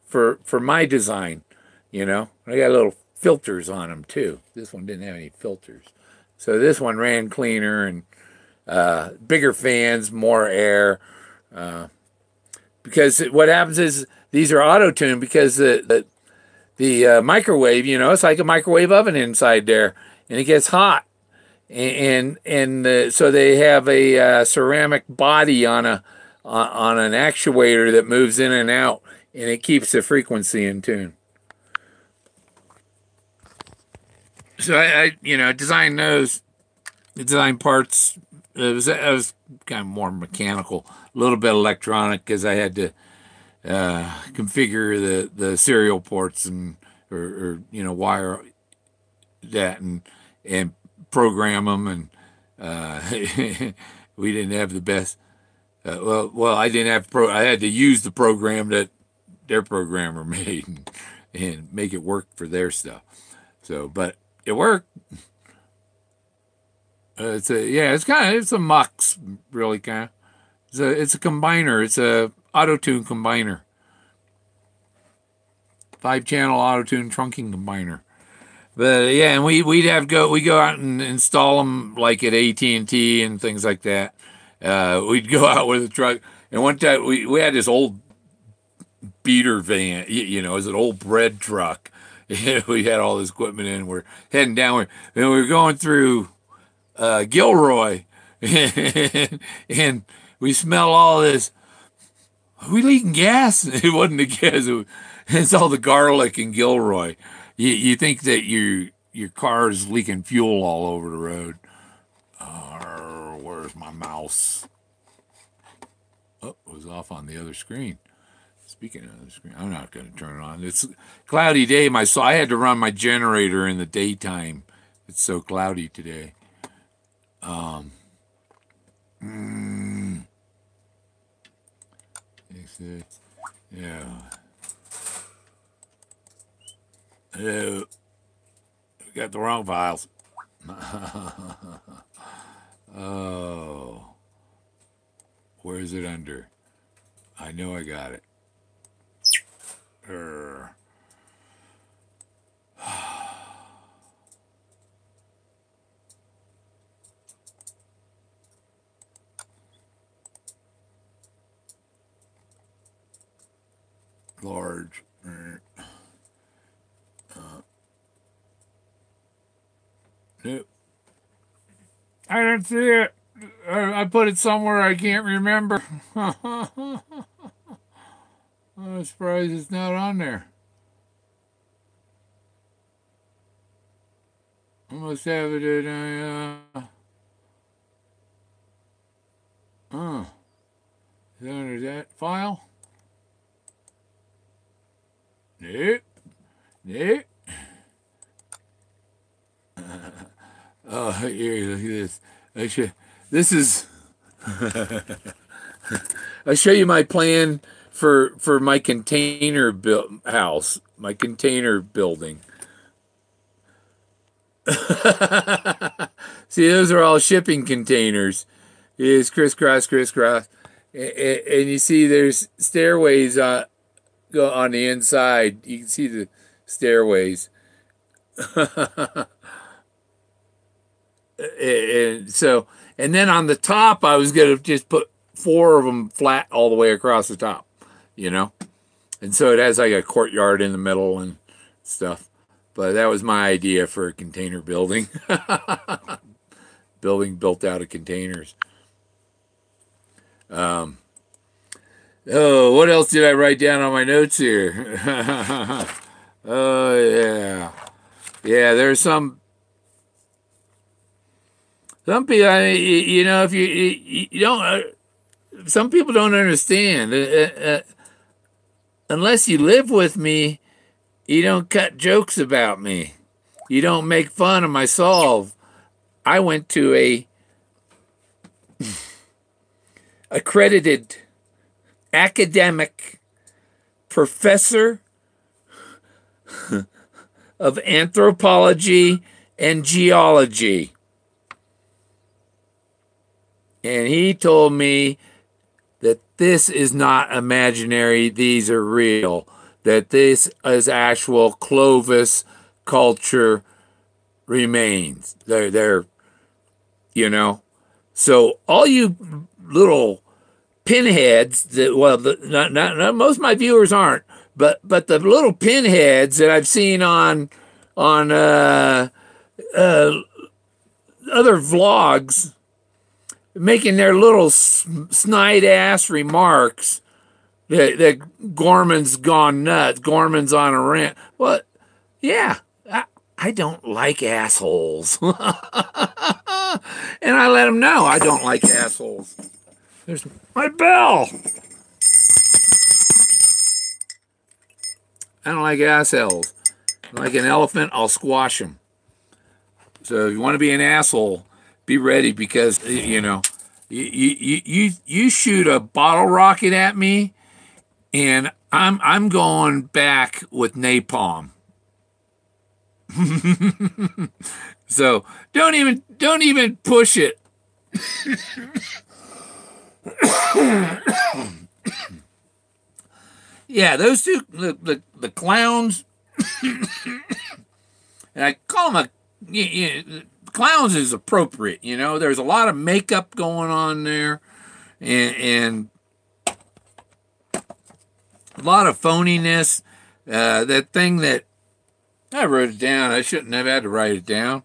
for my design, you know. I got little filters on them too. This one didn't have any filters. So this one ran cleaner and bigger fans, more air. Because what happens is these are auto-tuned because the microwave, you know, it's like a microwave oven inside there, and it gets hot. And so they have a ceramic body on an actuator that moves in and out, and it keeps the frequency in tune. So I you know, designed those, design parts. It was kind of more mechanical, a little bit electronic because I had to configure the serial ports and or you know, wire that and program them, and we didn't have the best. Well, I didn't have I had to use the program that their programmer made and make it work for their stuff. So, but it worked. It's a mux, really, kind of. It's a combiner. It's a auto-tune combiner. 5-channel auto-tune trunking combiner. But yeah, and we go out and install them like at AT&T and things like that. We'd go out with a truck, and one time we had this old beater van, you know, it was an old bread truck. We had all this equipment in. We're heading down, and we were going through Gilroy, and we smell all this. Are we leaking gas? It wasn't the gas. It's all the garlic in Gilroy. You think that your car is leaking fuel all over the road. Where's my mouse? Oh, it was off on the other screen. Speaking of the screen, I'm not going to turn it on. It's a cloudy day. I had to run my generator in the daytime. It's so cloudy today. Yeah. We got the wrong files. Oh. Where is it under? I know I got it. Large. Nope. I don't see it. I put it somewhere I can't remember. I'm surprised it's not on there. I must have it in a... is it under that file? Nope. Nope. Oh, here, look at this. This is... I'll show you my plan for my container house, my container building. See, those are all shipping containers. It's crisscross, crisscross. And you see there's stairways on the inside. You can see the stairways. And then on the top, I was going to just put 4 of them flat all the way across the top, you know? And so it has like a courtyard in the middle and stuff. But that was my idea for a container building. Building built out of containers. Oh, what else did I write down on my notes here? Oh, yeah. Yeah, there's some people, you know, if you don't, some people don't understand. Unless you live with me, you don't cut jokes about me. You don't make fun of my solve. I went to a accredited academic professor of anthropology and geology. And he told me that this is not imaginary, these are real. That this is actual Clovis culture remains. They're you know. So all you little pinheads that, well, not most of my viewers aren't, but the little pinheads that I've seen on other vlogs making their little snide ass remarks that Gorman's gone nuts, Gorman's on a rant. Well, yeah, I don't like assholes. And I let them know I don't like assholes. There's my bell. I don't like assholes. Like an elephant, I'll squash him. So if you want to be an asshole, be ready, because you know, you shoot a bottle rocket at me, and I'm going back with napalm. So don't even push it. Yeah, those two, the clowns, and I call them clowns is appropriate. You know, there's a lot of makeup going on there, and a lot of phoniness. That thing that I wrote it down. I shouldn't have had to write it down,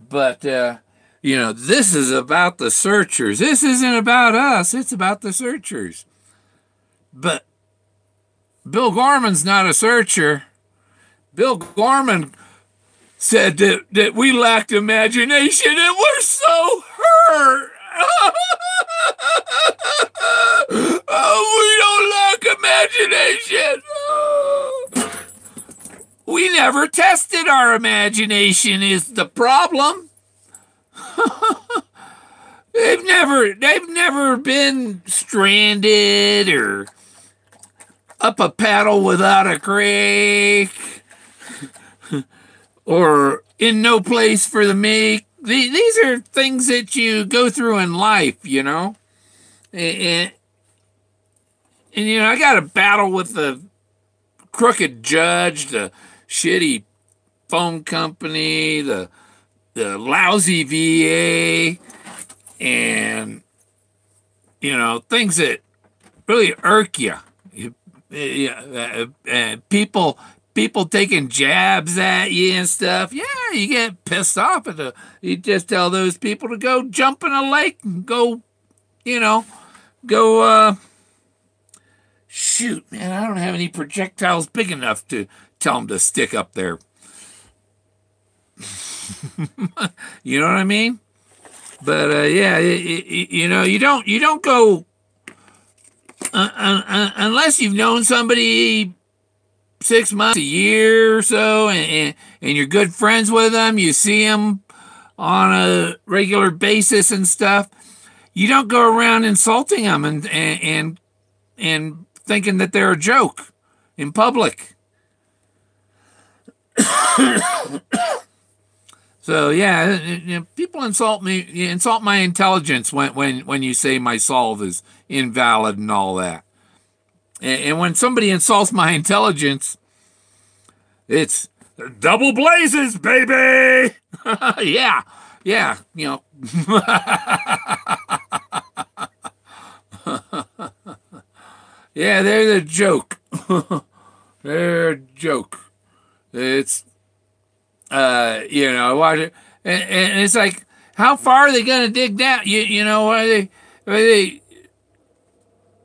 but you know, this is about the searchers. This isn't about us. It's about the searchers. But Bill Gorman's not a searcher. Bill Gorman said that we lacked imagination and we're so hurt. Oh, we don't lack imagination. We never tested our imagination is the problem. They've never been stranded or up a paddle without a creek or in no place for the make. These are things that you go through in life, you know. And you know, I got to battle with the crooked judge, the shitty phone company, the lousy VA, and, you know, things that really irk you. People taking jabs at you and stuff. Yeah, you get pissed off at you just tell those people to go jump in a lake and go, you know, shoot, man, I don't have any projectiles big enough to tell them to stick up there. You know what I mean? But yeah, you know, you don't go unless you've known somebody 6 months, a year or so, and you're good friends with them. You see them on a regular basis and stuff. You don't go around insulting them and thinking that they're a joke in public. So yeah, you know, people insult me. You insult my intelligence when you say my solve is invalid and all that. And when somebody insults my intelligence, it's double blazes, baby. Yeah, you know. Yeah, they're the joke. They're a joke. It's you know, watch it, and it's like, how far are they gonna dig down? You know, are they the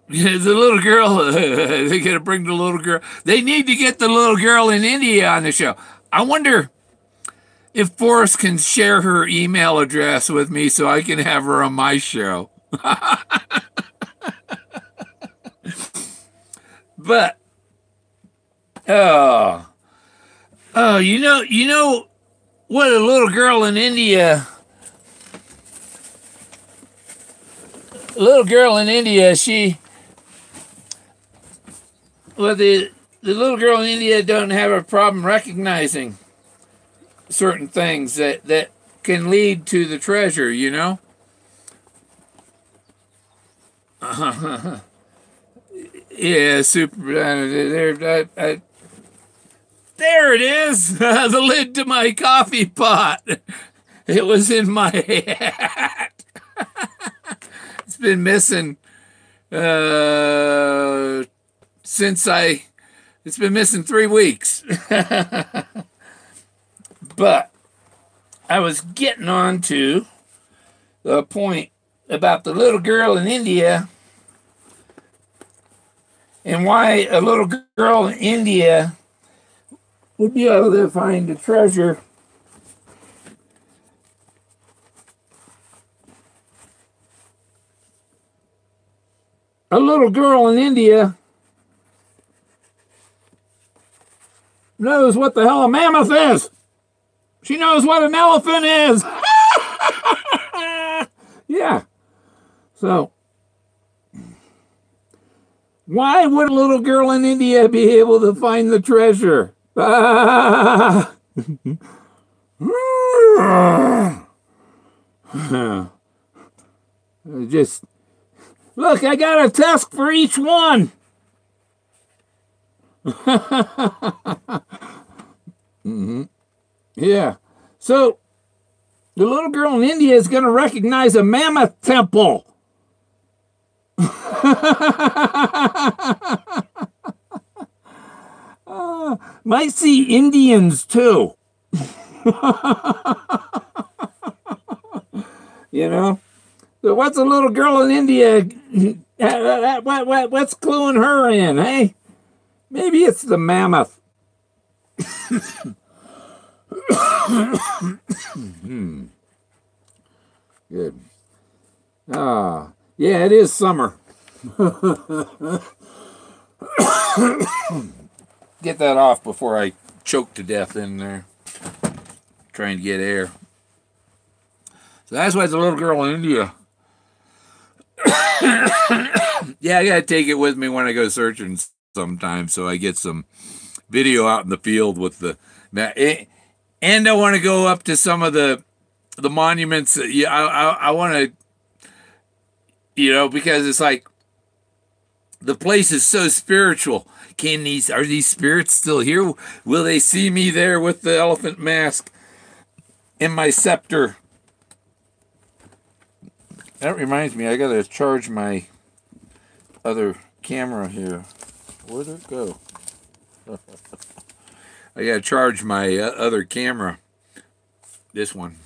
little girl? They gotta bring the little girl. They need to get the little girl in India on the show. I wonder if Forrest can share her email address with me so I can have her on my show. But you know what, a little girl in India, the little girl in India don't have a problem recognizing certain things that can lead to the treasure, you know? Yeah, super. There it is, the lid to my coffee pot. It was in my hat. It's been missing since it's been missing 3 weeks. But I was getting on to the point about the little girl in India and why a little girl in India would be able to find a treasure. A little girl in India knows what the hell a mammoth is. She knows what an elephant is. Yeah. So, why would a little girl in India be able to find the treasure? Just look, I got a task for each one. Yeah. So the little girl in India is going to recognize a mammoth temple. Might see Indians too. You know? So what's a little girl in India? What's cluing her in, hey? Maybe it's the mammoth. Good. Yeah, it is summer. Get that off before I choke to death in there trying to get air. So that's why it's a little girl in India. Yeah, I gotta take it with me when I go searching sometimes, so I get some video out in the field with the. And I want to go up to some of the monuments. Yeah, I want to, because it's like the place is so spiritual. Are these spirits still here? Will they see me there with the elephant mask and my scepter? That reminds me, I gotta charge my other camera here. Where'd it go? I gotta charge my other camera. This one,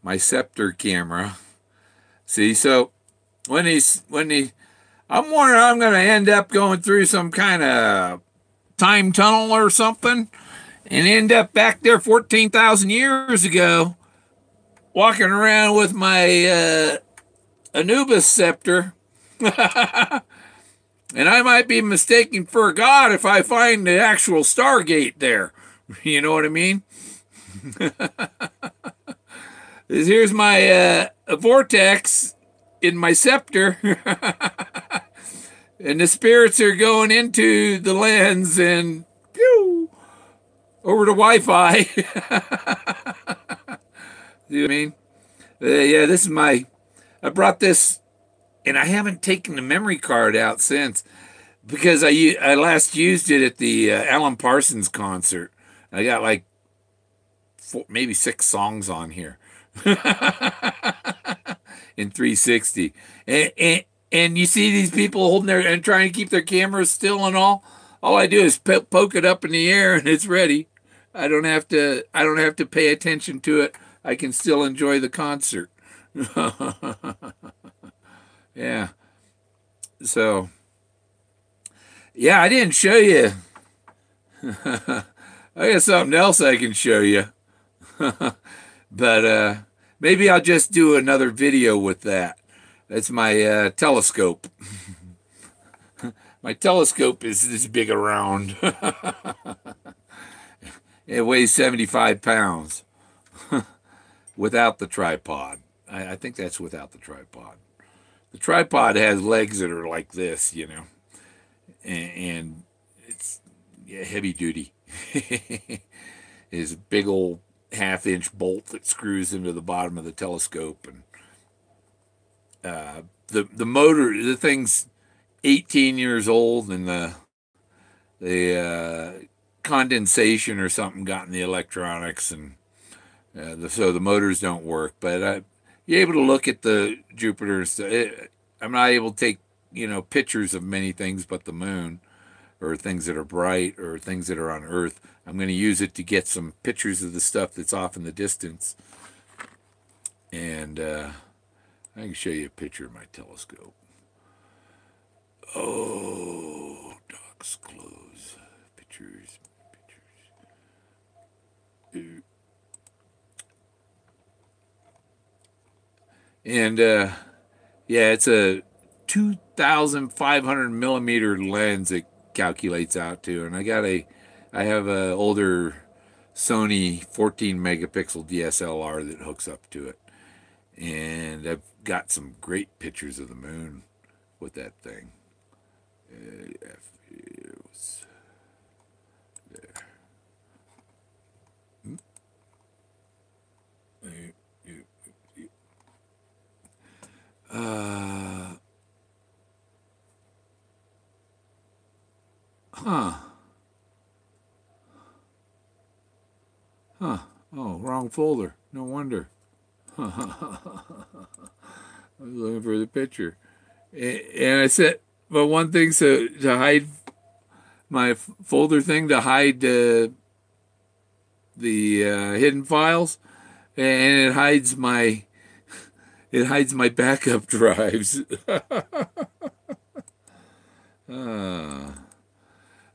my scepter camera. See, so I'm wondering I'm gonna end up going through some kind of time tunnel or something, and end up back there 14,000 years ago, walking around with my Anubis scepter. And I might be mistaken for a god if I find the actual Stargate there. You know what I mean? Here's my vortex in my scepter. And the spirits are going into the lens and pew, over to Wi-Fi. See what I mean? Yeah, this is I brought this. And I haven't taken the memory card out since, because I last used it at the Alan Parsons concert. I got like maybe 6 songs on here in 360. And you see these people holding and trying to keep their cameras still and all. All I do is poke it up in the air and it's ready. I don't have to pay attention to it. I can still enjoy the concert. Yeah. So, yeah, I didn't show you. I got something else I can show you. But maybe I'll just do another video with that. That's my telescope. My telescope is this big around. It weighs 75 pounds without the tripod. I think that's without the tripod. The tripod has legs that are like this, and it's heavy duty. It's a big old half-inch bolt that screws into the bottom of the telescope, and the motor, the thing's 18 years old, and the condensation or something got in the electronics, and so the motors don't work. But you're able to look at the Jupiters. I'm not able to take pictures of many things but the moon, or things that are bright, or things that are on Earth. I'm going to use it to get some pictures of the stuff that's off in the distance. And I can show you a picture of my telescope. Oh, docks close. Pictures. And yeah, it's a 2,500 millimeter lens it calculates out to, and I have a older Sony 14 megapixel DSLR that hooks up to it, and I've got some great pictures of the moon with that thing. There. Huh. Oh, wrong folder. No wonder. I was looking for the picture. And I said, but one thing, so to hide my folder thing, to hide the hidden files, and it hides my backup drives.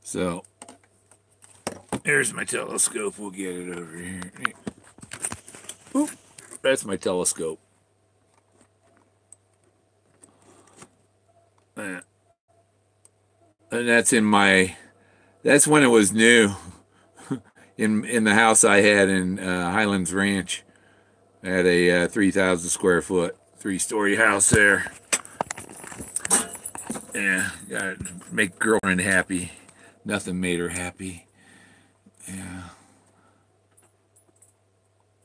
So there's my telescope. We'll get it over here. Oop, that's my telescope. And that's that's when it was new. in the house I had in Highlands Ranch. I had a 3,000 square foot, 3-story house there. Yeah, gotta make girlfriend happy. Nothing made her happy. Yeah.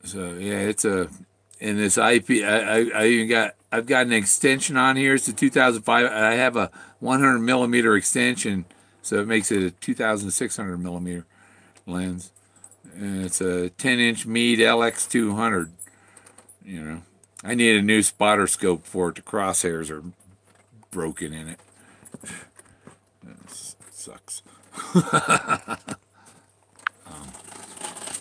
So yeah, it's in this IP. I've got an extension on here. It's a 2005. I have a 100 millimeter extension, so it makes it a 2,600 millimeter lens, and it's a 10-inch Meade LX200. I need a new spotter scope for it. The crosshairs are broken in it. That sucks.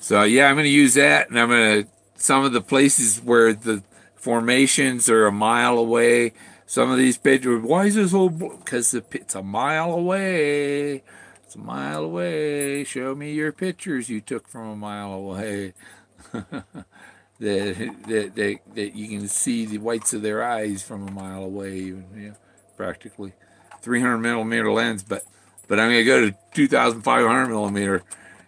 So yeah, I'm going to use that, and I'm going to, some of the places where the formations are a mile away, some of these pictures, why is this whole, because it's a mile away. It's a mile away. Show me your pictures you took from a mile away. that you can see the whites of their eyes from a mile away, even, practically. 300 millimeter lens, but I'm going to go to 2,500 millimeter,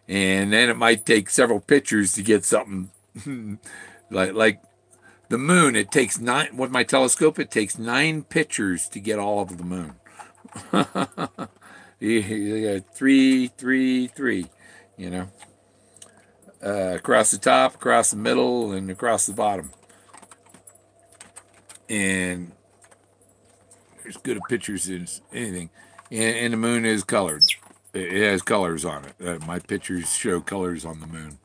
and then it might take several pictures to get something like the moon. It takes 9, with my telescope, it takes 9 pictures to get all of the moon. You got 3, 3, 3, across the top, across the middle, and across the bottom. And there's good pictures as anything. And the moon is colored. It has colors on it. My pictures show colors on the moon,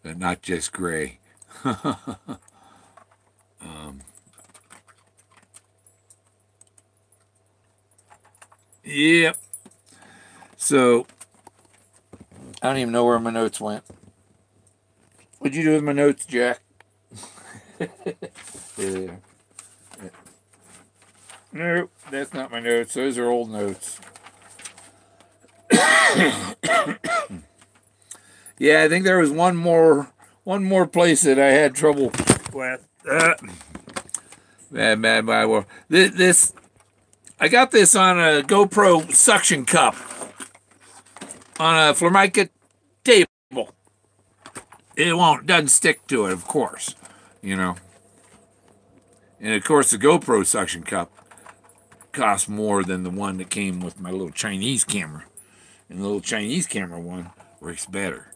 not just gray. Yep. So, I don't even know where my notes went. What'd you do with my notes, Jack? Yeah. Nope, that's not my notes. Those are old notes. Yeah, I think there was one more place that I had trouble with. Bad. This, I got this on a GoPro suction cup on a Formica table. It doesn't stick to it, of course, And of course, the GoPro suction cup costs more than the one that came with my little Chinese camera. And the little Chinese camera one works better.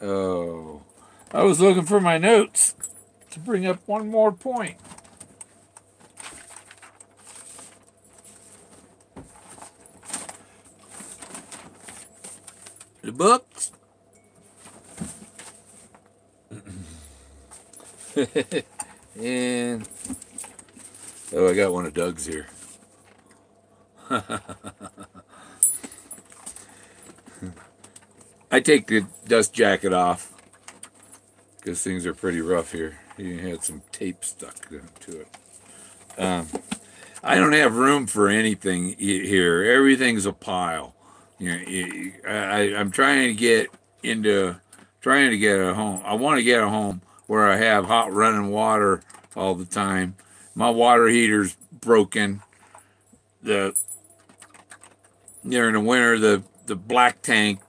Oh, I was looking for my notes to bring up one more point. The books. And oh, I got one of Doug's here. I take the dust jacket off because things are pretty rough here. He had some tape stuck to it. I don't have room for anything here. Everything's a pile. I'm trying to get a home. I want to get a home where I have hot running water all the time. My water heater's broken. During the winter, the black tank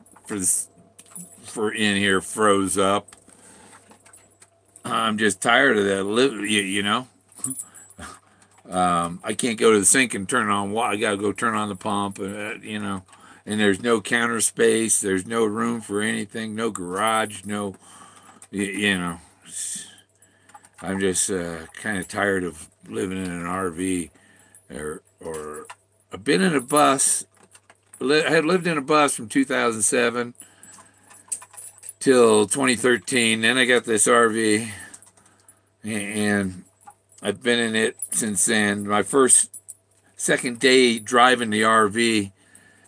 for in here froze up. I'm just tired of that. You know. I can't go to the sink and turn on water. I gotta go turn on the pump. You know. And there's no counter space. There's no room for anything. No garage. No. You know. I'm just kind of tired of living in an RV, or I've been in a bus. I had lived in a bus from 2007 till 2013. Then I got this RV, and I've been in it since then. My second day driving the RV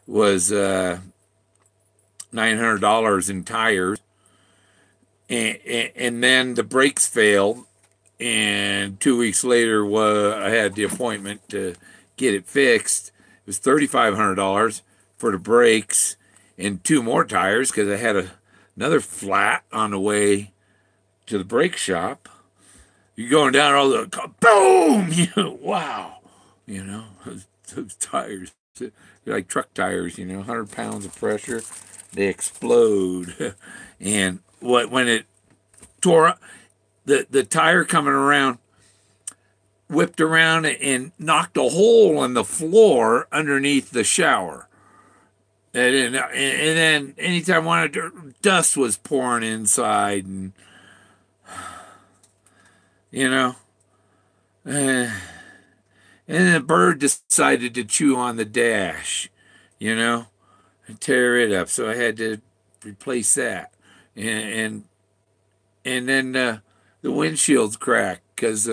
was $900 in tires, and then the brakes failed. And 2 weeks later, I had the appointment to get it fixed. It was $3,500 for the brakes and 2 more tires because I had another flat on the way to the brake shop. You're going down all the boom, wow, those tires, they're like truck tires, 100 pounds of pressure, they explode. And when it tore up, the tire coming around whipped around and knocked a hole in the floor underneath the shower. And then anytime I wanted dust was pouring inside, and and then the bird decided to chew on the dash, and tear it up. So I had to replace that, and then the windshield's cracked because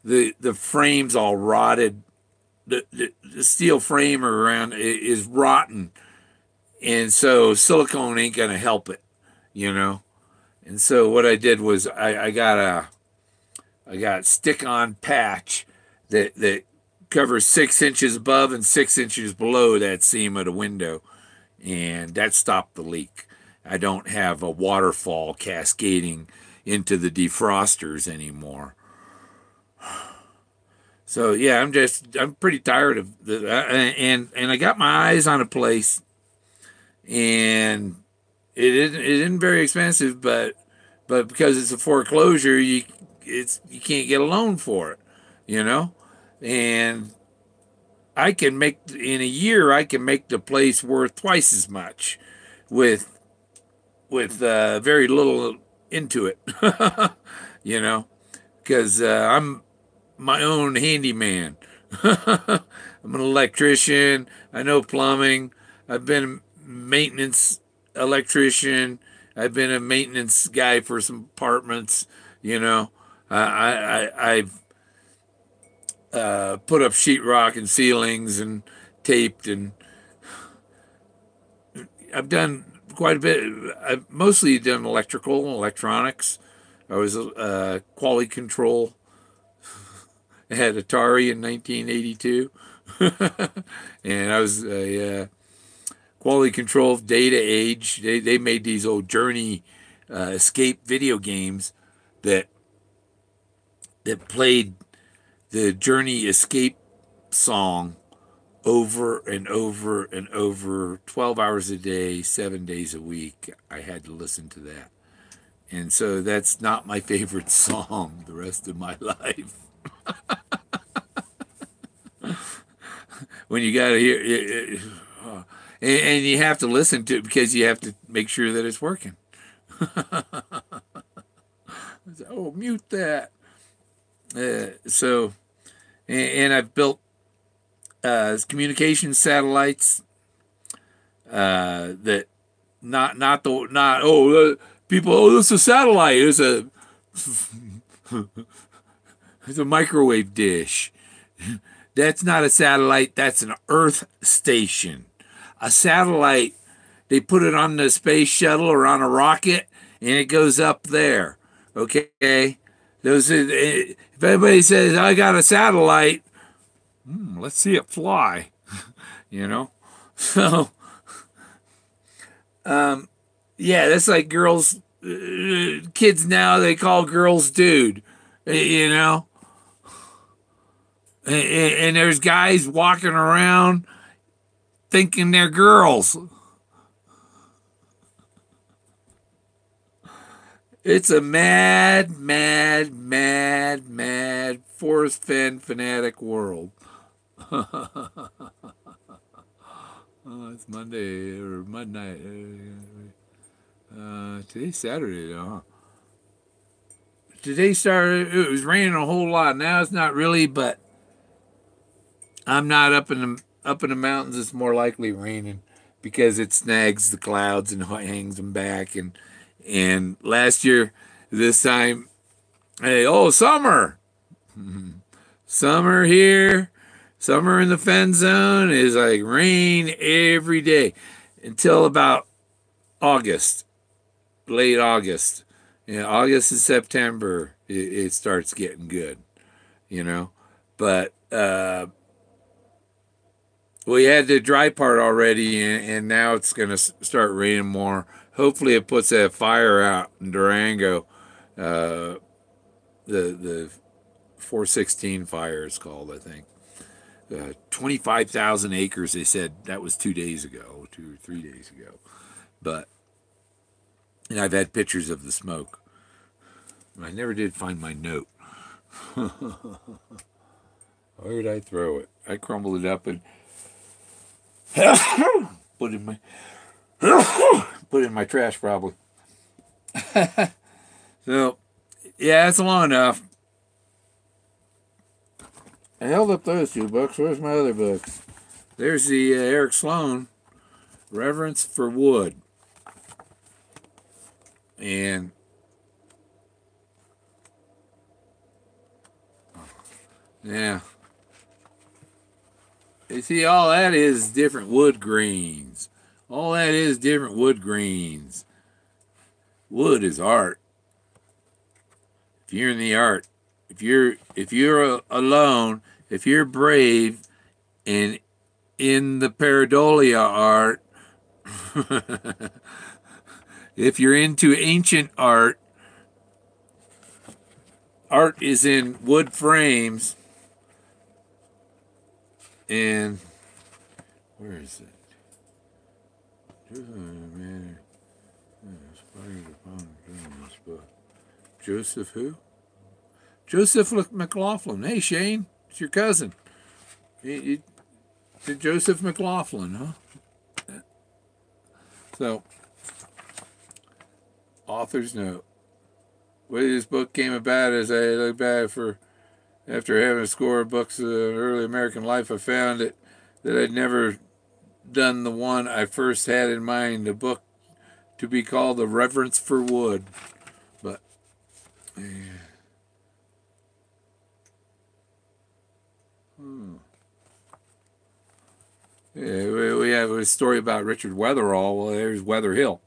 the frame's all rotted. The steel frame around is rotten, and so silicone ain't gonna help it, And so what I did was I got stick-on patch that covers 6 inches above and 6 inches below that seam of the window, and that stopped the leak. I don't have a waterfall cascading into the defrosters anymore. So yeah, I'm pretty tired of and I got my eyes on a place, and it isn't very expensive, but because it's a foreclosure, you can't get a loan for it, and in a year I can make the place worth twice as much with very little into it, because I'm my own handyman. I'm an electrician. I know plumbing. I've been a maintenance electrician. I've been a maintenance guy for some apartments. I've put up sheetrock and ceilings and taped, and I've done quite a bit. I've mostly done electronics. I was quality control. I had Atari in 1982, and I was a quality control data age. They made these old Journey escape video games that played the Journey escape song over and over and over, 12 hours a day, 7 days a week. I had to listen to that. And so that's not my favorite song the rest of my life. When you got to hear it, and you have to listen to it because you have to make sure that it's working. Oh, mute that. So, and I've built communication satellites that not people. Oh, this is a satellite. It's a microwave dish. That's not a satellite. That's an Earth station. A satellite, they put it on the space shuttle or on a rocket, and it goes up there. Okay, if anybody says I got a satellite, let's see it fly. You know, so yeah, that's like girls, kids now they call girls dude. You know, and there's guys walking around thinking they're girls. It's a mad, mad, mad, mad Forrest Fenn Fennatic world. It's Monday or midnight. Today's Saturday, though, huh? Today started. It was raining a whole lot. Now it's not really, but I'm not up in the mountains. It's more likely raining because it snags the clouds and hangs them back. And last year, this time, hey, summer, summer here, summer in the Fenn zone is like rain every day until about August, late August. August and September, it starts getting good, But we had the dry part already, and now it's going to start raining more. Hopefully, it puts that fire out in Durango. The 416 fire is called, I think. 25,000 acres. They said that was 2 days ago, 2 or 3 days ago. And I've had pictures of the smoke. I never did find my note. Where did I throw it? I crumbled it up and put in my trash probably. So, yeah, it's long enough. I held up those 2 books. Where's my other books? There's the Eric Sloan, Reverence for Wood. And yeah. You see, all that is different wood grains. All that is different wood grains. Wood is art. If you're in the art, if you're alone, if you're brave and in the pareidolia art, if you're into ancient art, art is in wood frames. And where is it? Joseph who? Joseph McLaughlin. Hey, Shane, it's your cousin. Joseph McLaughlin, huh? So, author's note. The way this book came about is I look back after having a score of books of early American life, I found that I'd never done the one I first had in mind, a book to be called The Reverence for Wood. But, yeah. Yeah, we have a story about Richard Weatherall. Well, there's Weather Hill.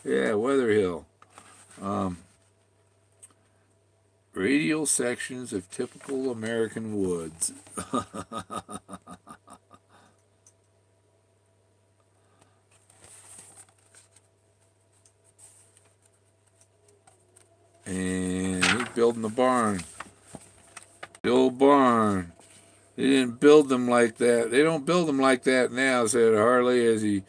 Yeah, Weather Hill. Radial sections of typical American woods. And he's building the barn. The old barn. They didn't build them like that. They don't build them like that now, said Harley as he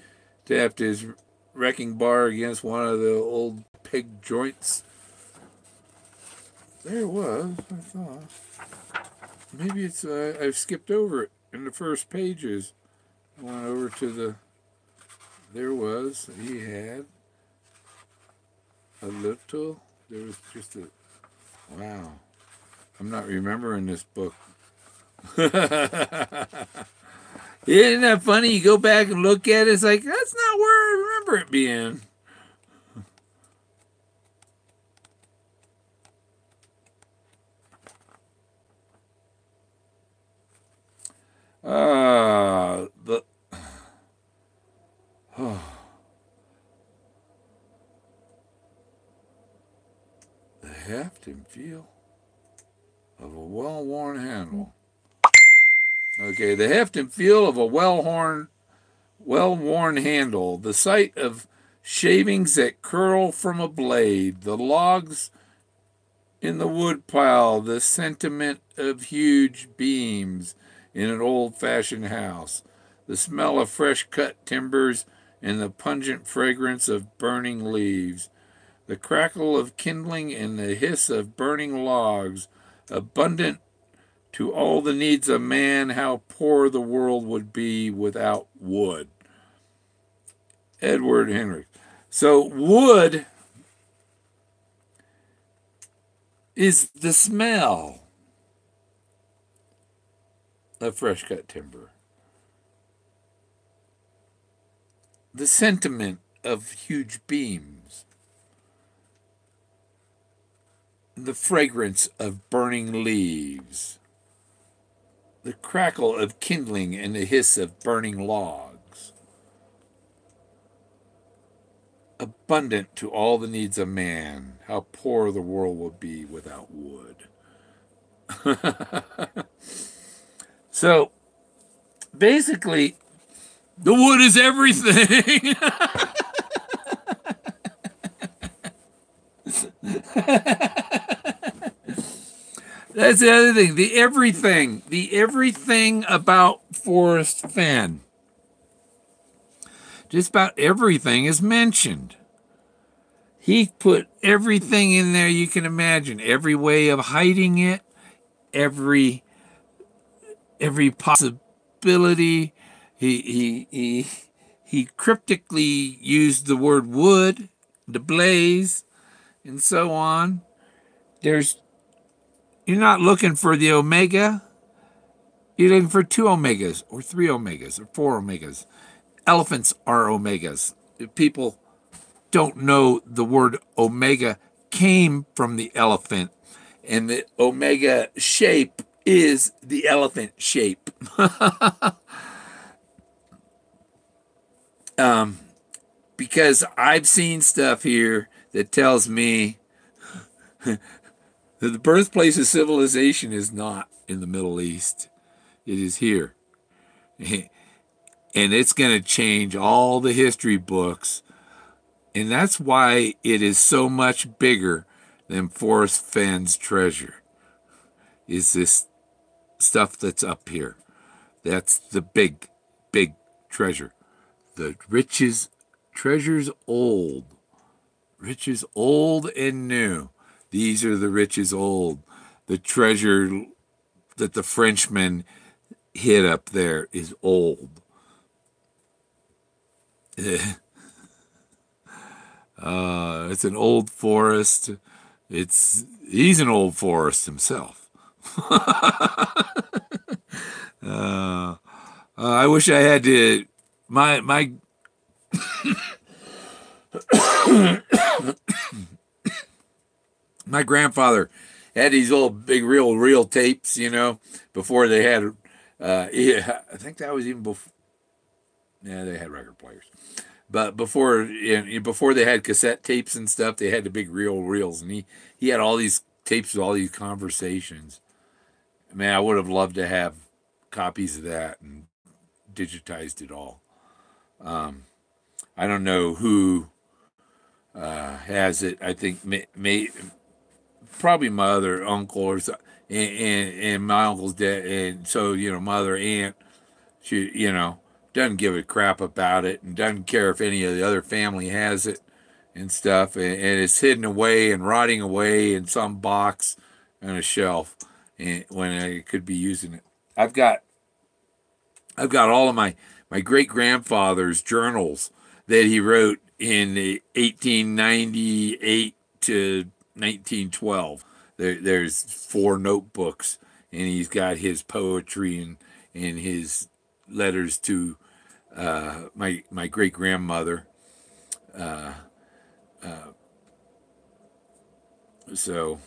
tapped his wrecking bar against one of the old peg joints. There it was, I thought. Maybe it's, I've skipped over it in the first pages. I went over to there was, he had. A little. There was just a. Wow. I'm not remembering this book. Isn't that funny? You go back and look at it, it's like, that's not where I remember it being. The oh, the heft and feel of a well-worn handle. Okay, the heft and feel of a well-worn handle, the sight of shavings that curl from a blade, the logs in the woodpile, the sentiment of huge beams in an old-fashioned house, the smell of fresh-cut timbers and the pungent fragrance of burning leaves, the crackle of kindling and the hiss of burning logs, abundant to all the needs of man, how poor the world would be without wood. Edward Henry. So wood is the smell of fresh cut timber, the sentiment of huge beams, the fragrance of burning leaves, the crackle of kindling and the hiss of burning logs, abundant to all the needs of man, how poor the world would be without wood. So, basically, the wood is everything. That's the other thing. The everything about Forrest Fenn. Just about everything is mentioned. He put everything in there you can imagine. Every way of hiding it, every possibility. He cryptically used the word wood, the blaze, and so on. You're not looking for the omega. You're looking for 2 omegas or 3 omegas or 4 omegas. Elephants are omegas. If people don't know, the word omega came from the elephant, and the omega shape is the elephant shape. Because I've seen stuff here that tells me that the birthplace of civilization is not in the Middle East. It is here. And it's going to change all the history books. And that's why it is so much bigger than Forrest Fenn's treasure, is this stuff that's up here. That's the big, big treasure. The treasures old. Riches old and new. These are the riches old. The treasure that the Frenchman hid up there is old. It's an old forest. He's an old forest himself. I wish I had to. My my grandfather had these old big reel tapes, before they had. I think that was even before. Yeah, they had record players. But before they had cassette tapes and stuff, they had the big reels, and he had all these tapes with all these conversations. Man, I would have loved to have copies of that and digitized it all. I don't know who has it. I think probably my other uncle or so, and my uncle's dad, and so my other aunt, she doesn't give a crap about it and doesn't care if any of the other family has it and stuff, and it's hidden away and rotting away in some box on a shelf, and when I could be using it. I've got all of my great grandfather's journals that he wrote in the 1898 to 1912. There's 4 notebooks, and he's got his poetry and his letters to my great grandmother. So,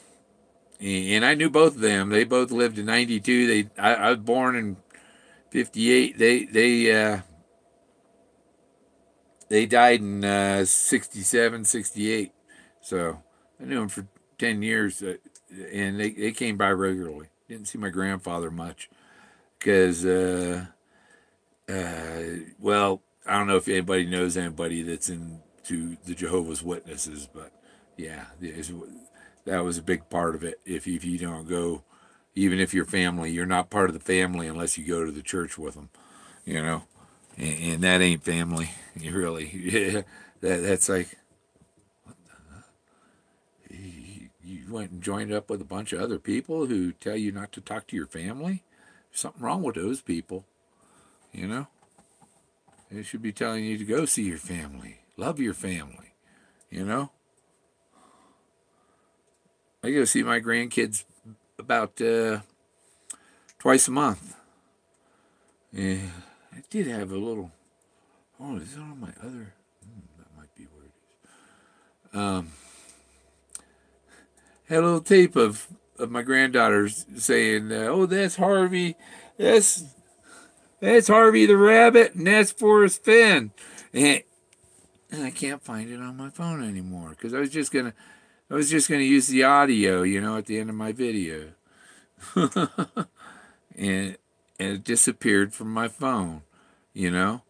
and I knew both of them. They both lived in 92. I was born in 58. They died in 67, 68. So I knew them for 10 years, and they came by regularly. Didn't see my grandfather much because, well, I don't know if anybody knows anybody that's into the Jehovah's Witnesses, but yeah, that was a big part of it. If you don't go, even if you're family, you're not part of the family unless you go to the church with them, you know, and that ain't family. You really, yeah, that's like, you went and joined up with a bunch of other people who tell you not to talk to your family. There's something wrong with those people, you know. They should be telling you to go see your family, love your family, you know. I go see my grandkids about twice a month. Yeah, I did have a little. Oh, is it on my other? That might be where it is. Had a little tape of my granddaughters saying, "Oh, that's Harvey. That's Harvey the rabbit, and that's Forrest Fenn." And I can't find it on my phone anymore because I was just gonna use the audio, you know, at the end of my video, and it disappeared from my phone, you know.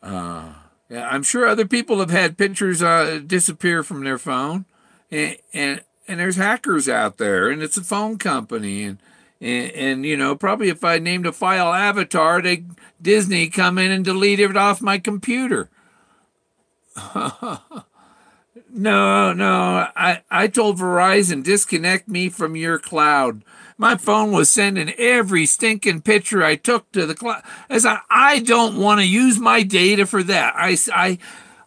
Yeah, I'm sure other people have had pictures disappear from their phone, and there's hackers out there, and it's a phone company, and you know, probably if I named a file Avatar, Disney come in and delete it off my computer. No, I told Verizon, disconnect me from your cloud. My phone was sending every stinking picture I took to the cloud. I don't want to use my data for that.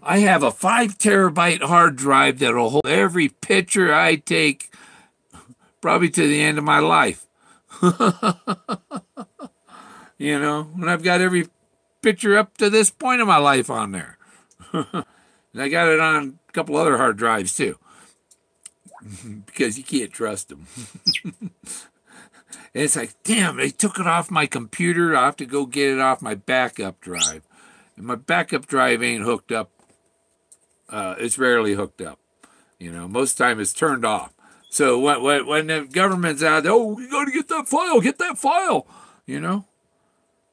I have a 5 terabyte hard drive that'll hold every picture I take, probably to the end of my life. You know, and I've got every picture up to this point of my life on there. And I got it on a couple other hard drives too, because you can't trust them. And it's like, damn, they took it off my computer. I'll have to go get it off my backup drive. And my backup drive ain't hooked up. It's rarely hooked up. You know, most of the time it's turned off. So when the government's out there, oh, you got to get that file, you know.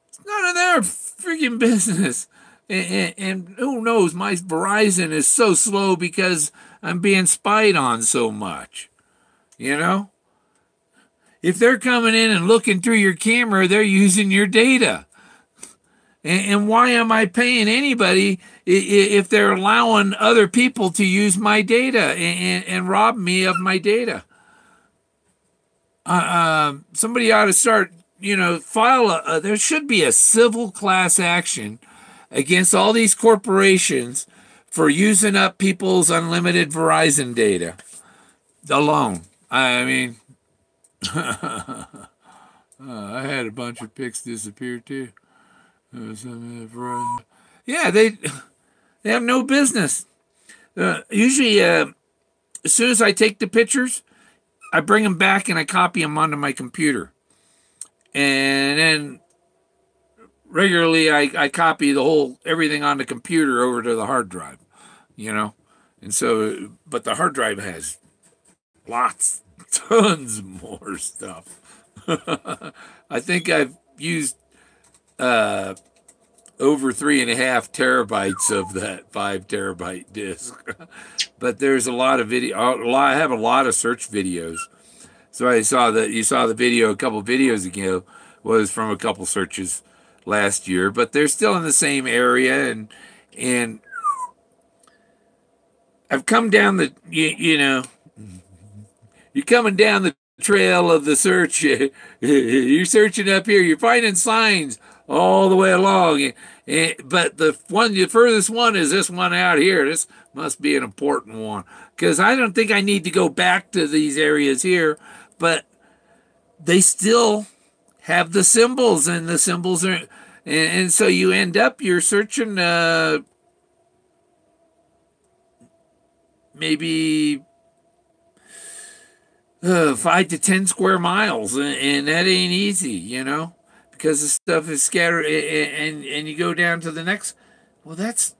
It's none of their freaking business. And who knows, my Verizon is so slow because I'm being spied on so much, you know? If they're coming in and looking through your camera, they're using your data. And why am I paying anybody if they're allowing other people to use my data and rob me of my data? Somebody ought to start, you know, there should be a civil class action against all these corporations for using up people's unlimited Verizon data alone. I mean, I had a bunch of pics disappear too. Yeah, they have no business. Usually, as soon as I take the pictures, I bring them back and I copy them onto my computer. And then regularly I copy everything on the computer over to the hard drive, you know. And so, but the hard drive has tons more stuff. I think I've used over 3.5 terabytes of that 5 terabyte disk. But there's a lot of video. I have a lot of search videos. So you saw the video a couple videos ago was from a couple searches last year, but they're still in the same area, and I've come down the you know, you're coming down the trail of the search. You're searching up here. You're finding signs all the way along. But the furthest one is this one out here. This must be an important one because I don't think I need to go back to these areas here, but they still have the symbols, and the symbols are, and so you end up, you're searching maybe 5 to 10 square miles, and that ain't easy, because the stuff is scattered, and you go down to the next. Well, that's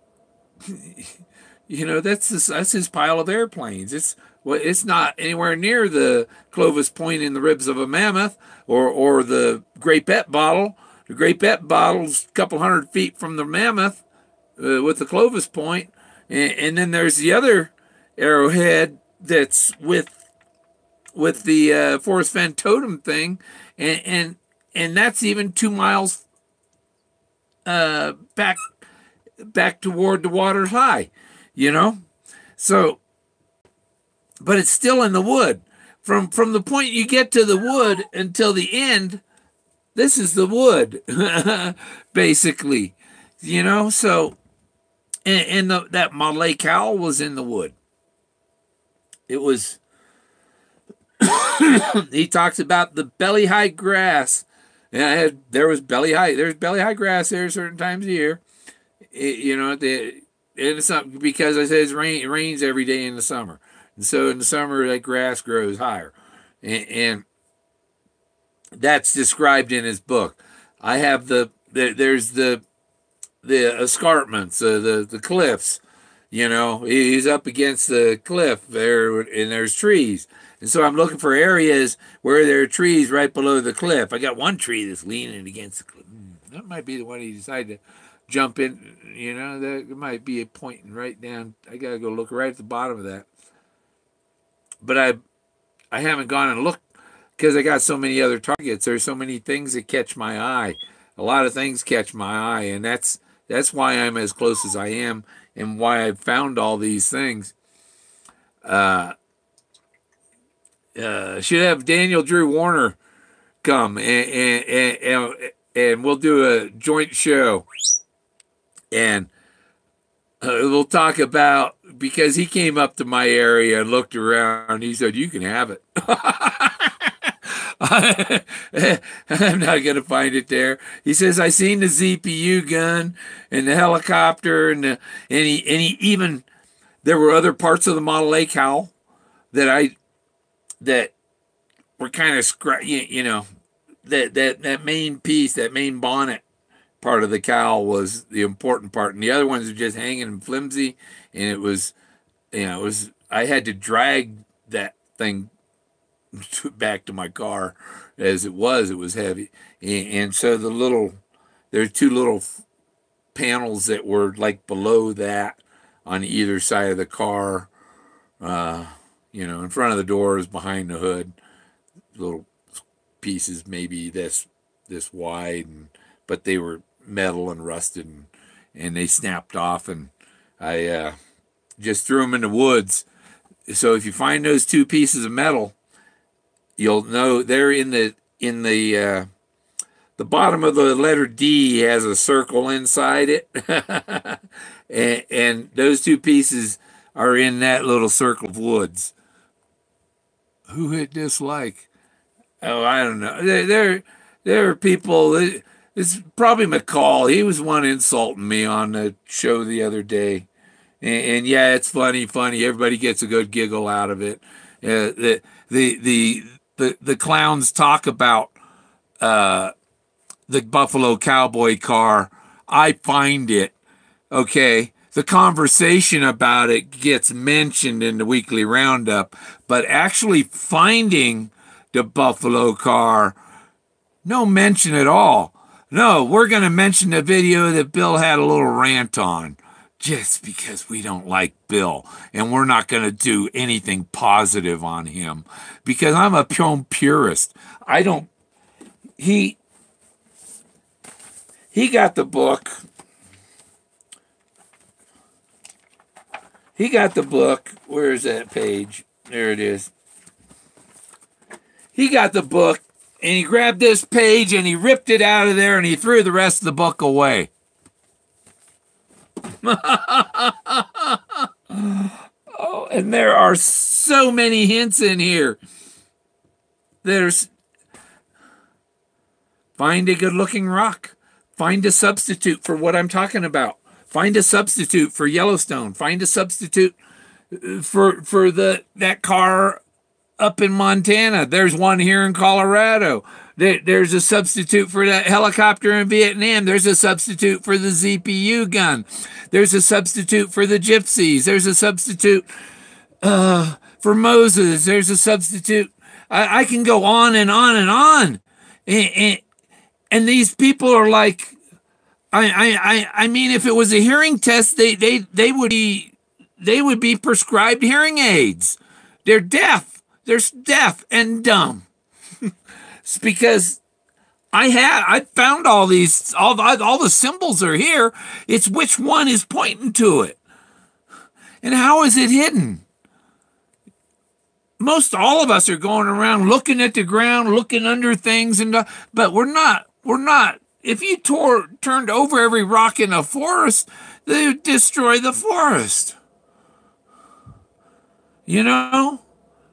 that's his pile of airplanes. It's not anywhere near the Clovis point in the ribs of a mammoth, or the Grapette bottle. The Grapette bottle's a couple 100 feet from the mammoth with the Clovis point, and then there's the other arrowhead that's with the Forrest Fenn totem thing, and that's even 2 miles back toward the water's high, So, but it's still in the wood. From the point you get to the wood until the end, this is the wood, basically, So, and that Model A cowl was in the wood. It was. He talks about the belly high grass. And there's belly high grass there certain times of year. And it's not because I said it rains every day in the summer. And so in the summer, that grass grows higher. And that's described in his book. I have there's the escarpments, the cliffs. He's up against the cliff there, and there's trees. And so I'm looking for areas where there are trees right below the cliff. I got one tree that's leaning against the cliff. That might be the one he decided to jump in. That might be a pointing right down. I got to go look right at the bottom of that. But I haven't gone and looked because I got so many other targets. There's so many things that catch my eye. A lot of things catch my eye, and that's why I'm as close as I am, and why I've found all these things. Should have Daniel Drew Warner come, and we'll do a joint show, and we'll talk about, because he came up to my area and looked around. He said, "You can have it." I'm not going to find it there. He says, "I seen the ZPU gun and the helicopter, and he even, there were other parts of the Model A cowl that were kind of that main piece, that main bonnet part of the cowl was the important part, and the other ones are just hanging and flimsy. And it was I had to drag that thing back to my car as it was heavy, and so there are 2 little panels that were like below that on either side of the car, in front of the doors, behind the hood, little pieces maybe this wide, but they were metal and rusted, and they snapped off, and I just threw them in the woods. So if you find those 2 pieces of metal, you'll know they're in the bottom of the letter D has a circle inside it, and those 2 pieces are in that little circle of woods. Who hit dislike? Oh, I don't know. There are people. It's probably McCall. He was one insulting me on the show the other day, and yeah, it's funny. Everybody gets a good giggle out of it. The clowns talk about the Buffalo Cowboy car. I find it, okay. The conversation about it gets mentioned in the weekly roundup, but actually finding the Buffalo car, no mention at all. No, we're going to mention the video that Bill had a little rant on, just because we don't like Bill, and we're not going to do anything positive on him, because I'm a purist. He got the book. He got the book. Where is that page? There it is. He got the book And he grabbed this page and he ripped it out of there and he threw the rest of the book away. Oh, and there are so many hints in here. There's find a good-looking rock. Find a substitute for what I'm talking about. Find a substitute for Yellowstone. Find a substitute for that car up in Montana. There's one here in Colorado. There's a substitute for that helicopter in Vietnam. There's a substitute for the ZPU gun. There's a substitute for the gypsies. There's a substitute for Moses. There's a substitute. I can go on and on and on. And these people are like, I mean, if it was a hearing test, they would be prescribed hearing aids. They're deaf. They're deaf and dumb. It's because I found all these, all the symbols are here. It's which one is pointing to it. And how is it hidden? Most all of us are going around looking at the ground, looking under things, but we're not. If you turned over every rock in a forest, they would destroy the forest. You know?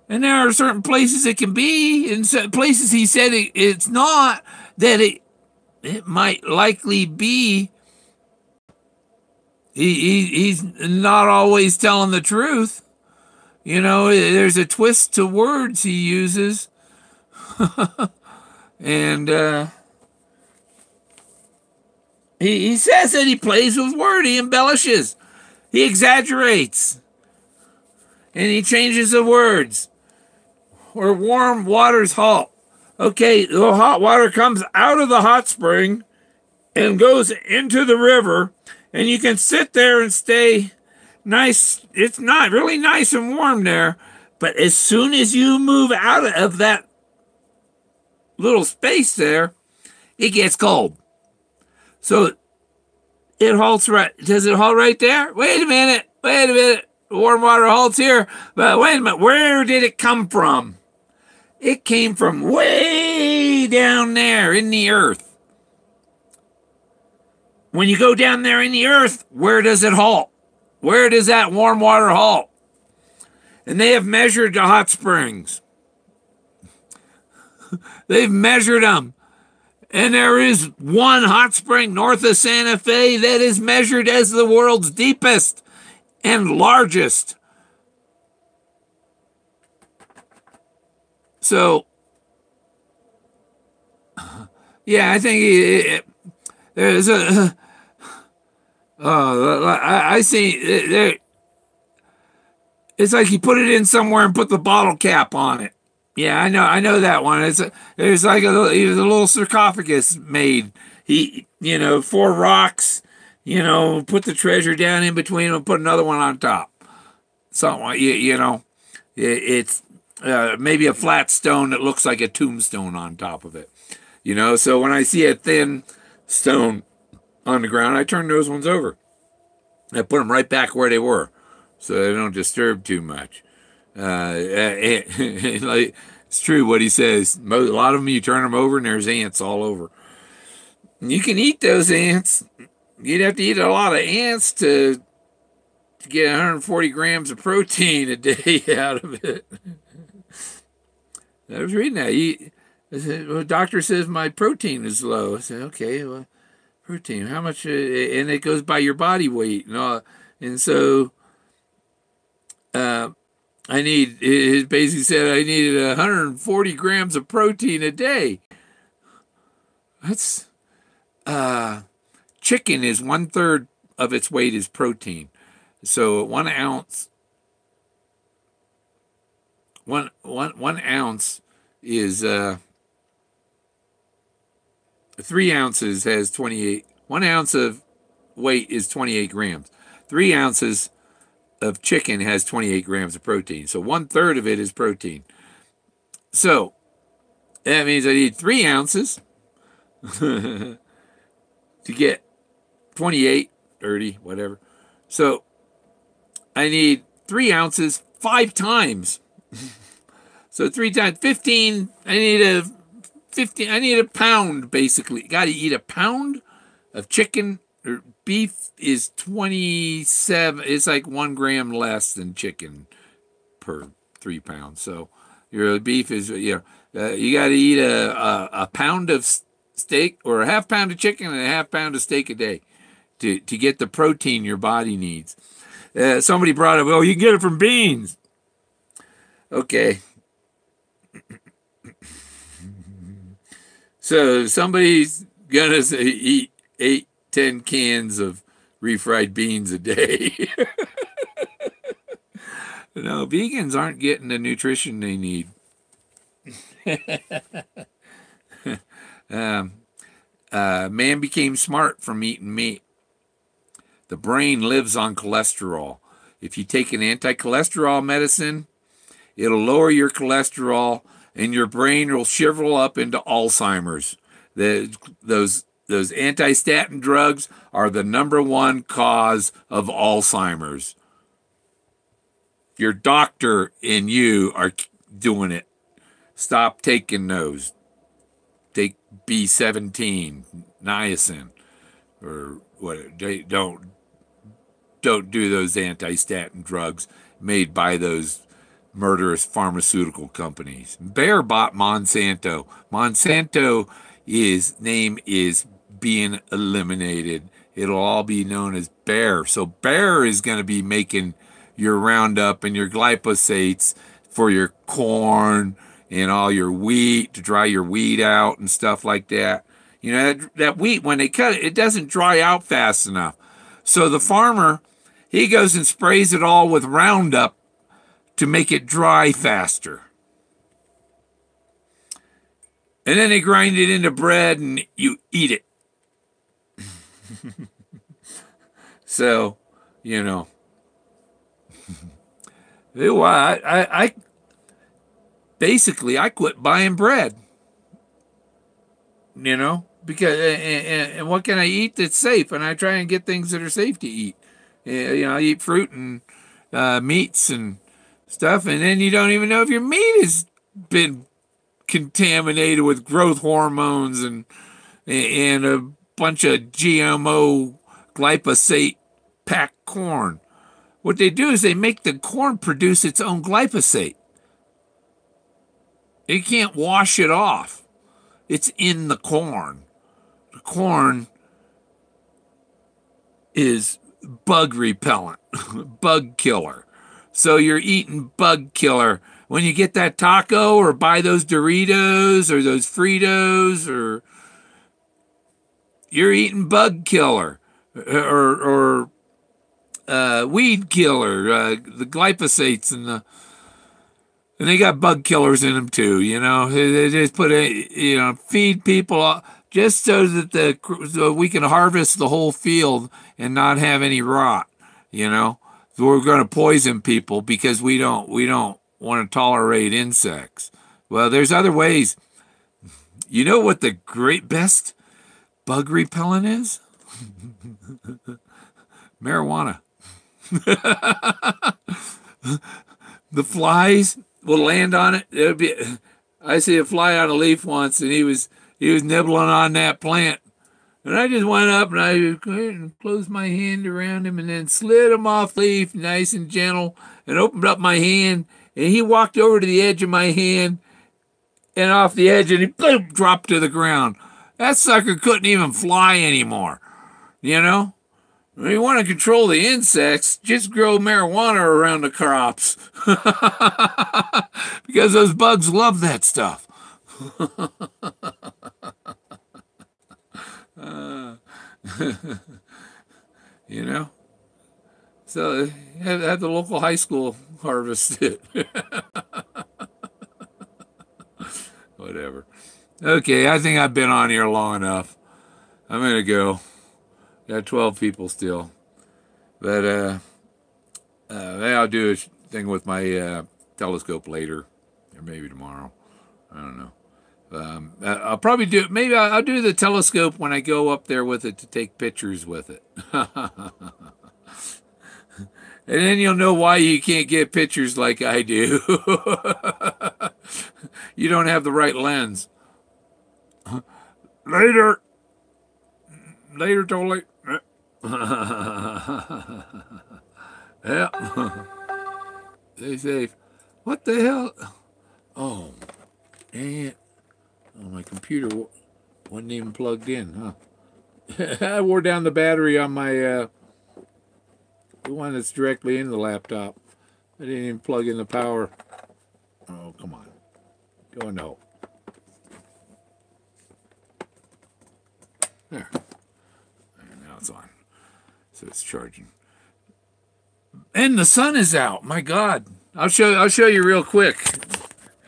And there are certain places it can be, and places he said it's not, that it might likely be. He's not always telling the truth. You know, there's a twist to words he uses. And he says that he plays with words, he embellishes, he exaggerates, and he changes the words. Where warm waters halt. Okay, the hot water comes out of the hot spring and goes into the river, and you can sit there and stay nice. It's not really nice and warm there, but as soon as you move out of that little space there, it gets cold. So it halts right. Does it halt right there? Wait a minute. Warm water halts here, but wait a minute. Where did it come from? It came from way down there in the earth. When you go down there in the earth, where does it halt? Where does that warm water halt? And they have measured the hot springs. They've measured them. And there is one hot spring north of Santa Fe that is measured as the world's deepest and largest. So, yeah, I think there's a. I see there. It's like he put it in somewhere and put the bottle cap on it. Yeah, I know that one. There's like a little sarcophagus made. He, 4 rocks. Put the treasure down in between and put another one on top. Something like it's. Maybe a flat stone that looks like a tombstone on top of it. So when I see a thin stone on the ground, I turn those ones over. I put them right back where they were so they don't disturb too much. It's true what he says. A lot of them, you turn them over and there's ants all over. And you can eat those ants. You'd have to eat a lot of ants to get 140 grams of protein a day out of it. I was reading that. The doctor says my protein is low. I said, okay, well, protein, how much? And it goes by your body weight and all. And so it basically said I needed 140 grams of protein a day. That's, chicken is 1/3 of its weight is protein. So 1 ounce. One ounce is 3 ounces has 28. 1 ounce of weight is 28 grams. 3 ounces of chicken has 28 grams of protein. So 1/3 of it is protein. So that means I need 3 ounces to get 28, 30, whatever. So I need 3 ounces 5 times. So 3 times 15, I need 15. I need a pound, basically. Got to eat a pound of chicken or beef is 27. It's like 1 gram less than chicken per 3 pounds. So your beef is, you got to eat a pound of steak or a half pound of chicken and a half pound of steak a day to get the protein your body needs. Somebody brought up, you can get it from beans. Okay. So somebody's gonna eat 8-10 cans of refried beans a day. No, vegans aren't getting the nutrition they need. Man became smart from eating meat. The brain lives on cholesterol. If you take an anti-cholesterol medicine, it'll lower your cholesterol and your brain will shrivel up into Alzheimer's. Those anti-statin drugs are the #1 cause of Alzheimer's. Your doctor and you are doing it. Stop taking those. Take B17, niacin, or what? Don't do those anti-statin drugs made by those murderous pharmaceutical companies. Bayer bought Monsanto. Monsanto name is being eliminated. It'll all be known as Bayer. So Bayer is going to be making your Roundup and your glyphosates for your corn and all your wheat to dry your wheat out and stuff like that. That wheat, when they cut it, it doesn't dry out fast enough. So the farmer, he goes and sprays it all with Roundup to make it dry faster. And then they grind it into bread and you eat it. So, I basically quit buying bread. Because and what can I eat that's safe? And I try and get things that are safe to eat. I eat fruit and meats and stuff, and then you don't even know if your meat has been contaminated with growth hormones and a bunch of GMO glyphosate packed corn. What they do is they make the corn produce its own glyphosate. You can't wash it off. It's in the corn. The corn is bug repellent, bug killer. So you're eating bug killer. When you get that taco or buy those Doritos or those Fritos, or you're eating bug killer or weed killer, the glyphosates and they got bug killers in them too. They just put feed people just so that so we can harvest the whole field and not have any rot. So we're going to poison people because we don't want to tolerate insects. Well, there's other ways. You know what the best bug repellent is? Marijuana. The flies will land on it. I see a fly on a leaf once, and he was nibbling on that plant. And I just went up and I closed my hand around him and then slid him off the leaf, nice and gentle, and opened up my hand. And he walked over to the edge of my hand and off the edge, and he boom, dropped to the ground. That sucker couldn't even fly anymore. When you want to control the insects, just grow marijuana around the crops. Because those bugs love that stuff. So have the local high school harvest it. Whatever. Okay, I think I've been on here long enough. I'm going to go. Got 12 people still. But I'll do a thing with my telescope later. Or maybe tomorrow. I don't know. I'll probably do, maybe I'll do the telescope when I go up there with it to take pictures with it. And then you'll know why you can't get pictures like I do. You don't have the right lens. Later. Later, totally. Yeah. Stay safe. What the hell? Oh, and my computer wasn't even plugged in, huh? I wore down the battery on my the one that's directly in the laptop. I didn't even plug in the power. Oh, come on. Go no. There. And now it's on. So it's charging. And the sun is out. My God. I'll show you real quick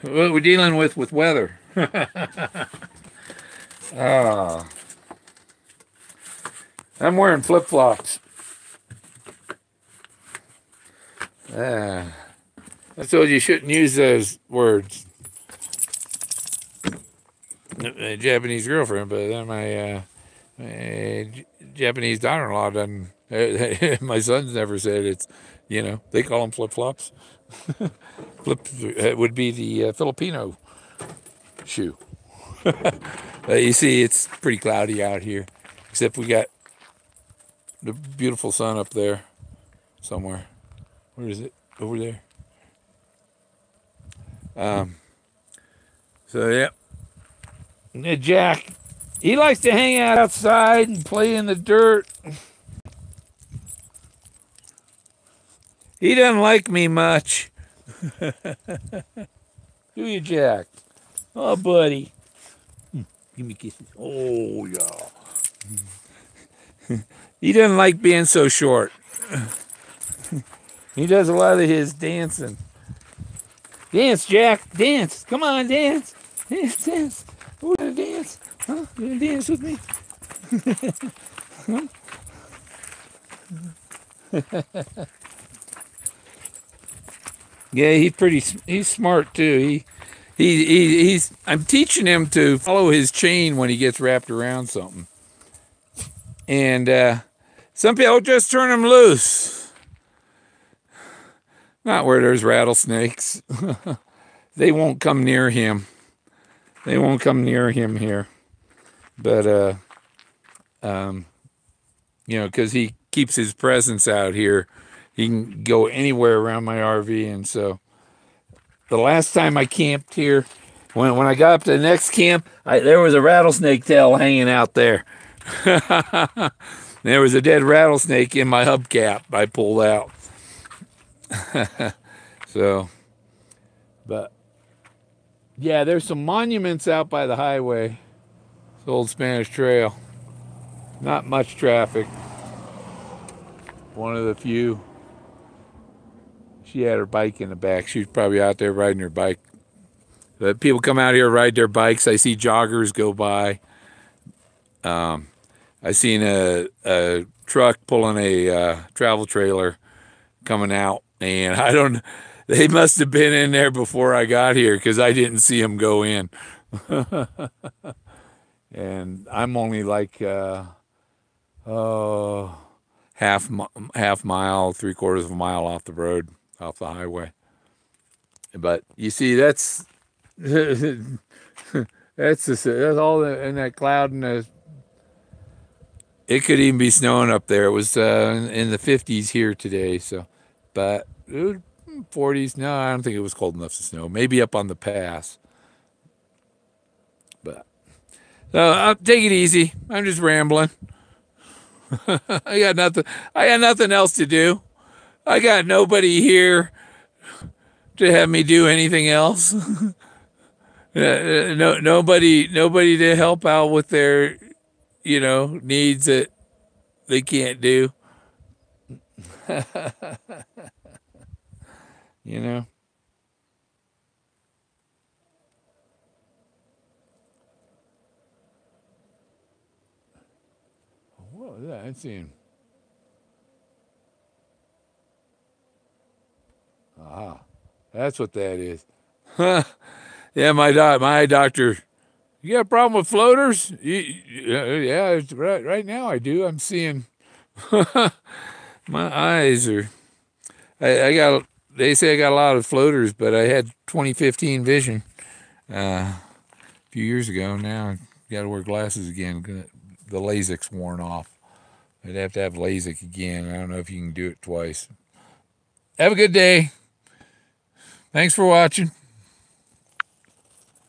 what we're dealing with weather. Ah. I'm wearing flip-flops. I told you shouldn't use those words. My Japanese girlfriend, but then my Japanese daughter-in-law doesn't. My son's never said it's, they call them flip-flops. It would be the Filipino shoe. You see, it's pretty cloudy out here, except we got the beautiful sun up there somewhere. Where is it? Over there. So yeah. Jack, he likes to hang out outside and play in the dirt. He doesn't like me much. Do you, Jack? Oh, buddy. Give me kisses. Oh, yeah. He doesn't like being so short. He does a lot of his dancing. Dance, Jack. Dance. Come on, dance. Dance, dance. Who's gonna dance? Huh? You gonna dance with me? Yeah, he's smart too. I'm teaching him to follow his chain when he gets wrapped around something. And some people just turn him loose. Not where there's rattlesnakes. They won't come near him. They won't come near him here. But, because he keeps his presence out here. He can go anywhere around my RV. And so the last time I camped here, when I got up to the next camp, there was a rattlesnake tail hanging out there. There was a dead rattlesnake in my hubcap I pulled out. So, but yeah, there's some monuments out by the highway. It's Old Spanish Trail. Not much traffic. One of the few. She had her bike in the back. She was probably out there riding her bike. But people come out here, ride their bikes. I see joggers go by. I seen a truck pulling a travel trailer coming out, and they must have been in there before I got here because I didn't see them go in. And I'm only like half mile, 3/4 of a mile off the road, off the highway. But you see, that's that's all in that cloud, and it could even be snowing up there. It was in the 50s here today, so, but 40s. No, I don't think it was cold enough to snow. Maybe up on the pass. But I'll take it easy. I'm just rambling. I got nothing else to do. I got nobody here to have me do anything else. Nobody to help out with their, needs that they can't do. What was that? I see him. Aha, that's what that is. Yeah, my doctor. You got a problem with floaters? Yeah, right now I do. I'm seeing. My eyes are. I got. They say I got a lot of floaters, but I had 20/15 vision a few years ago. Now Got to wear glasses again. The LASIK's worn off. I'd have to have LASIK again. I don't know if you can do it twice. Have a good day. Thanks for watching.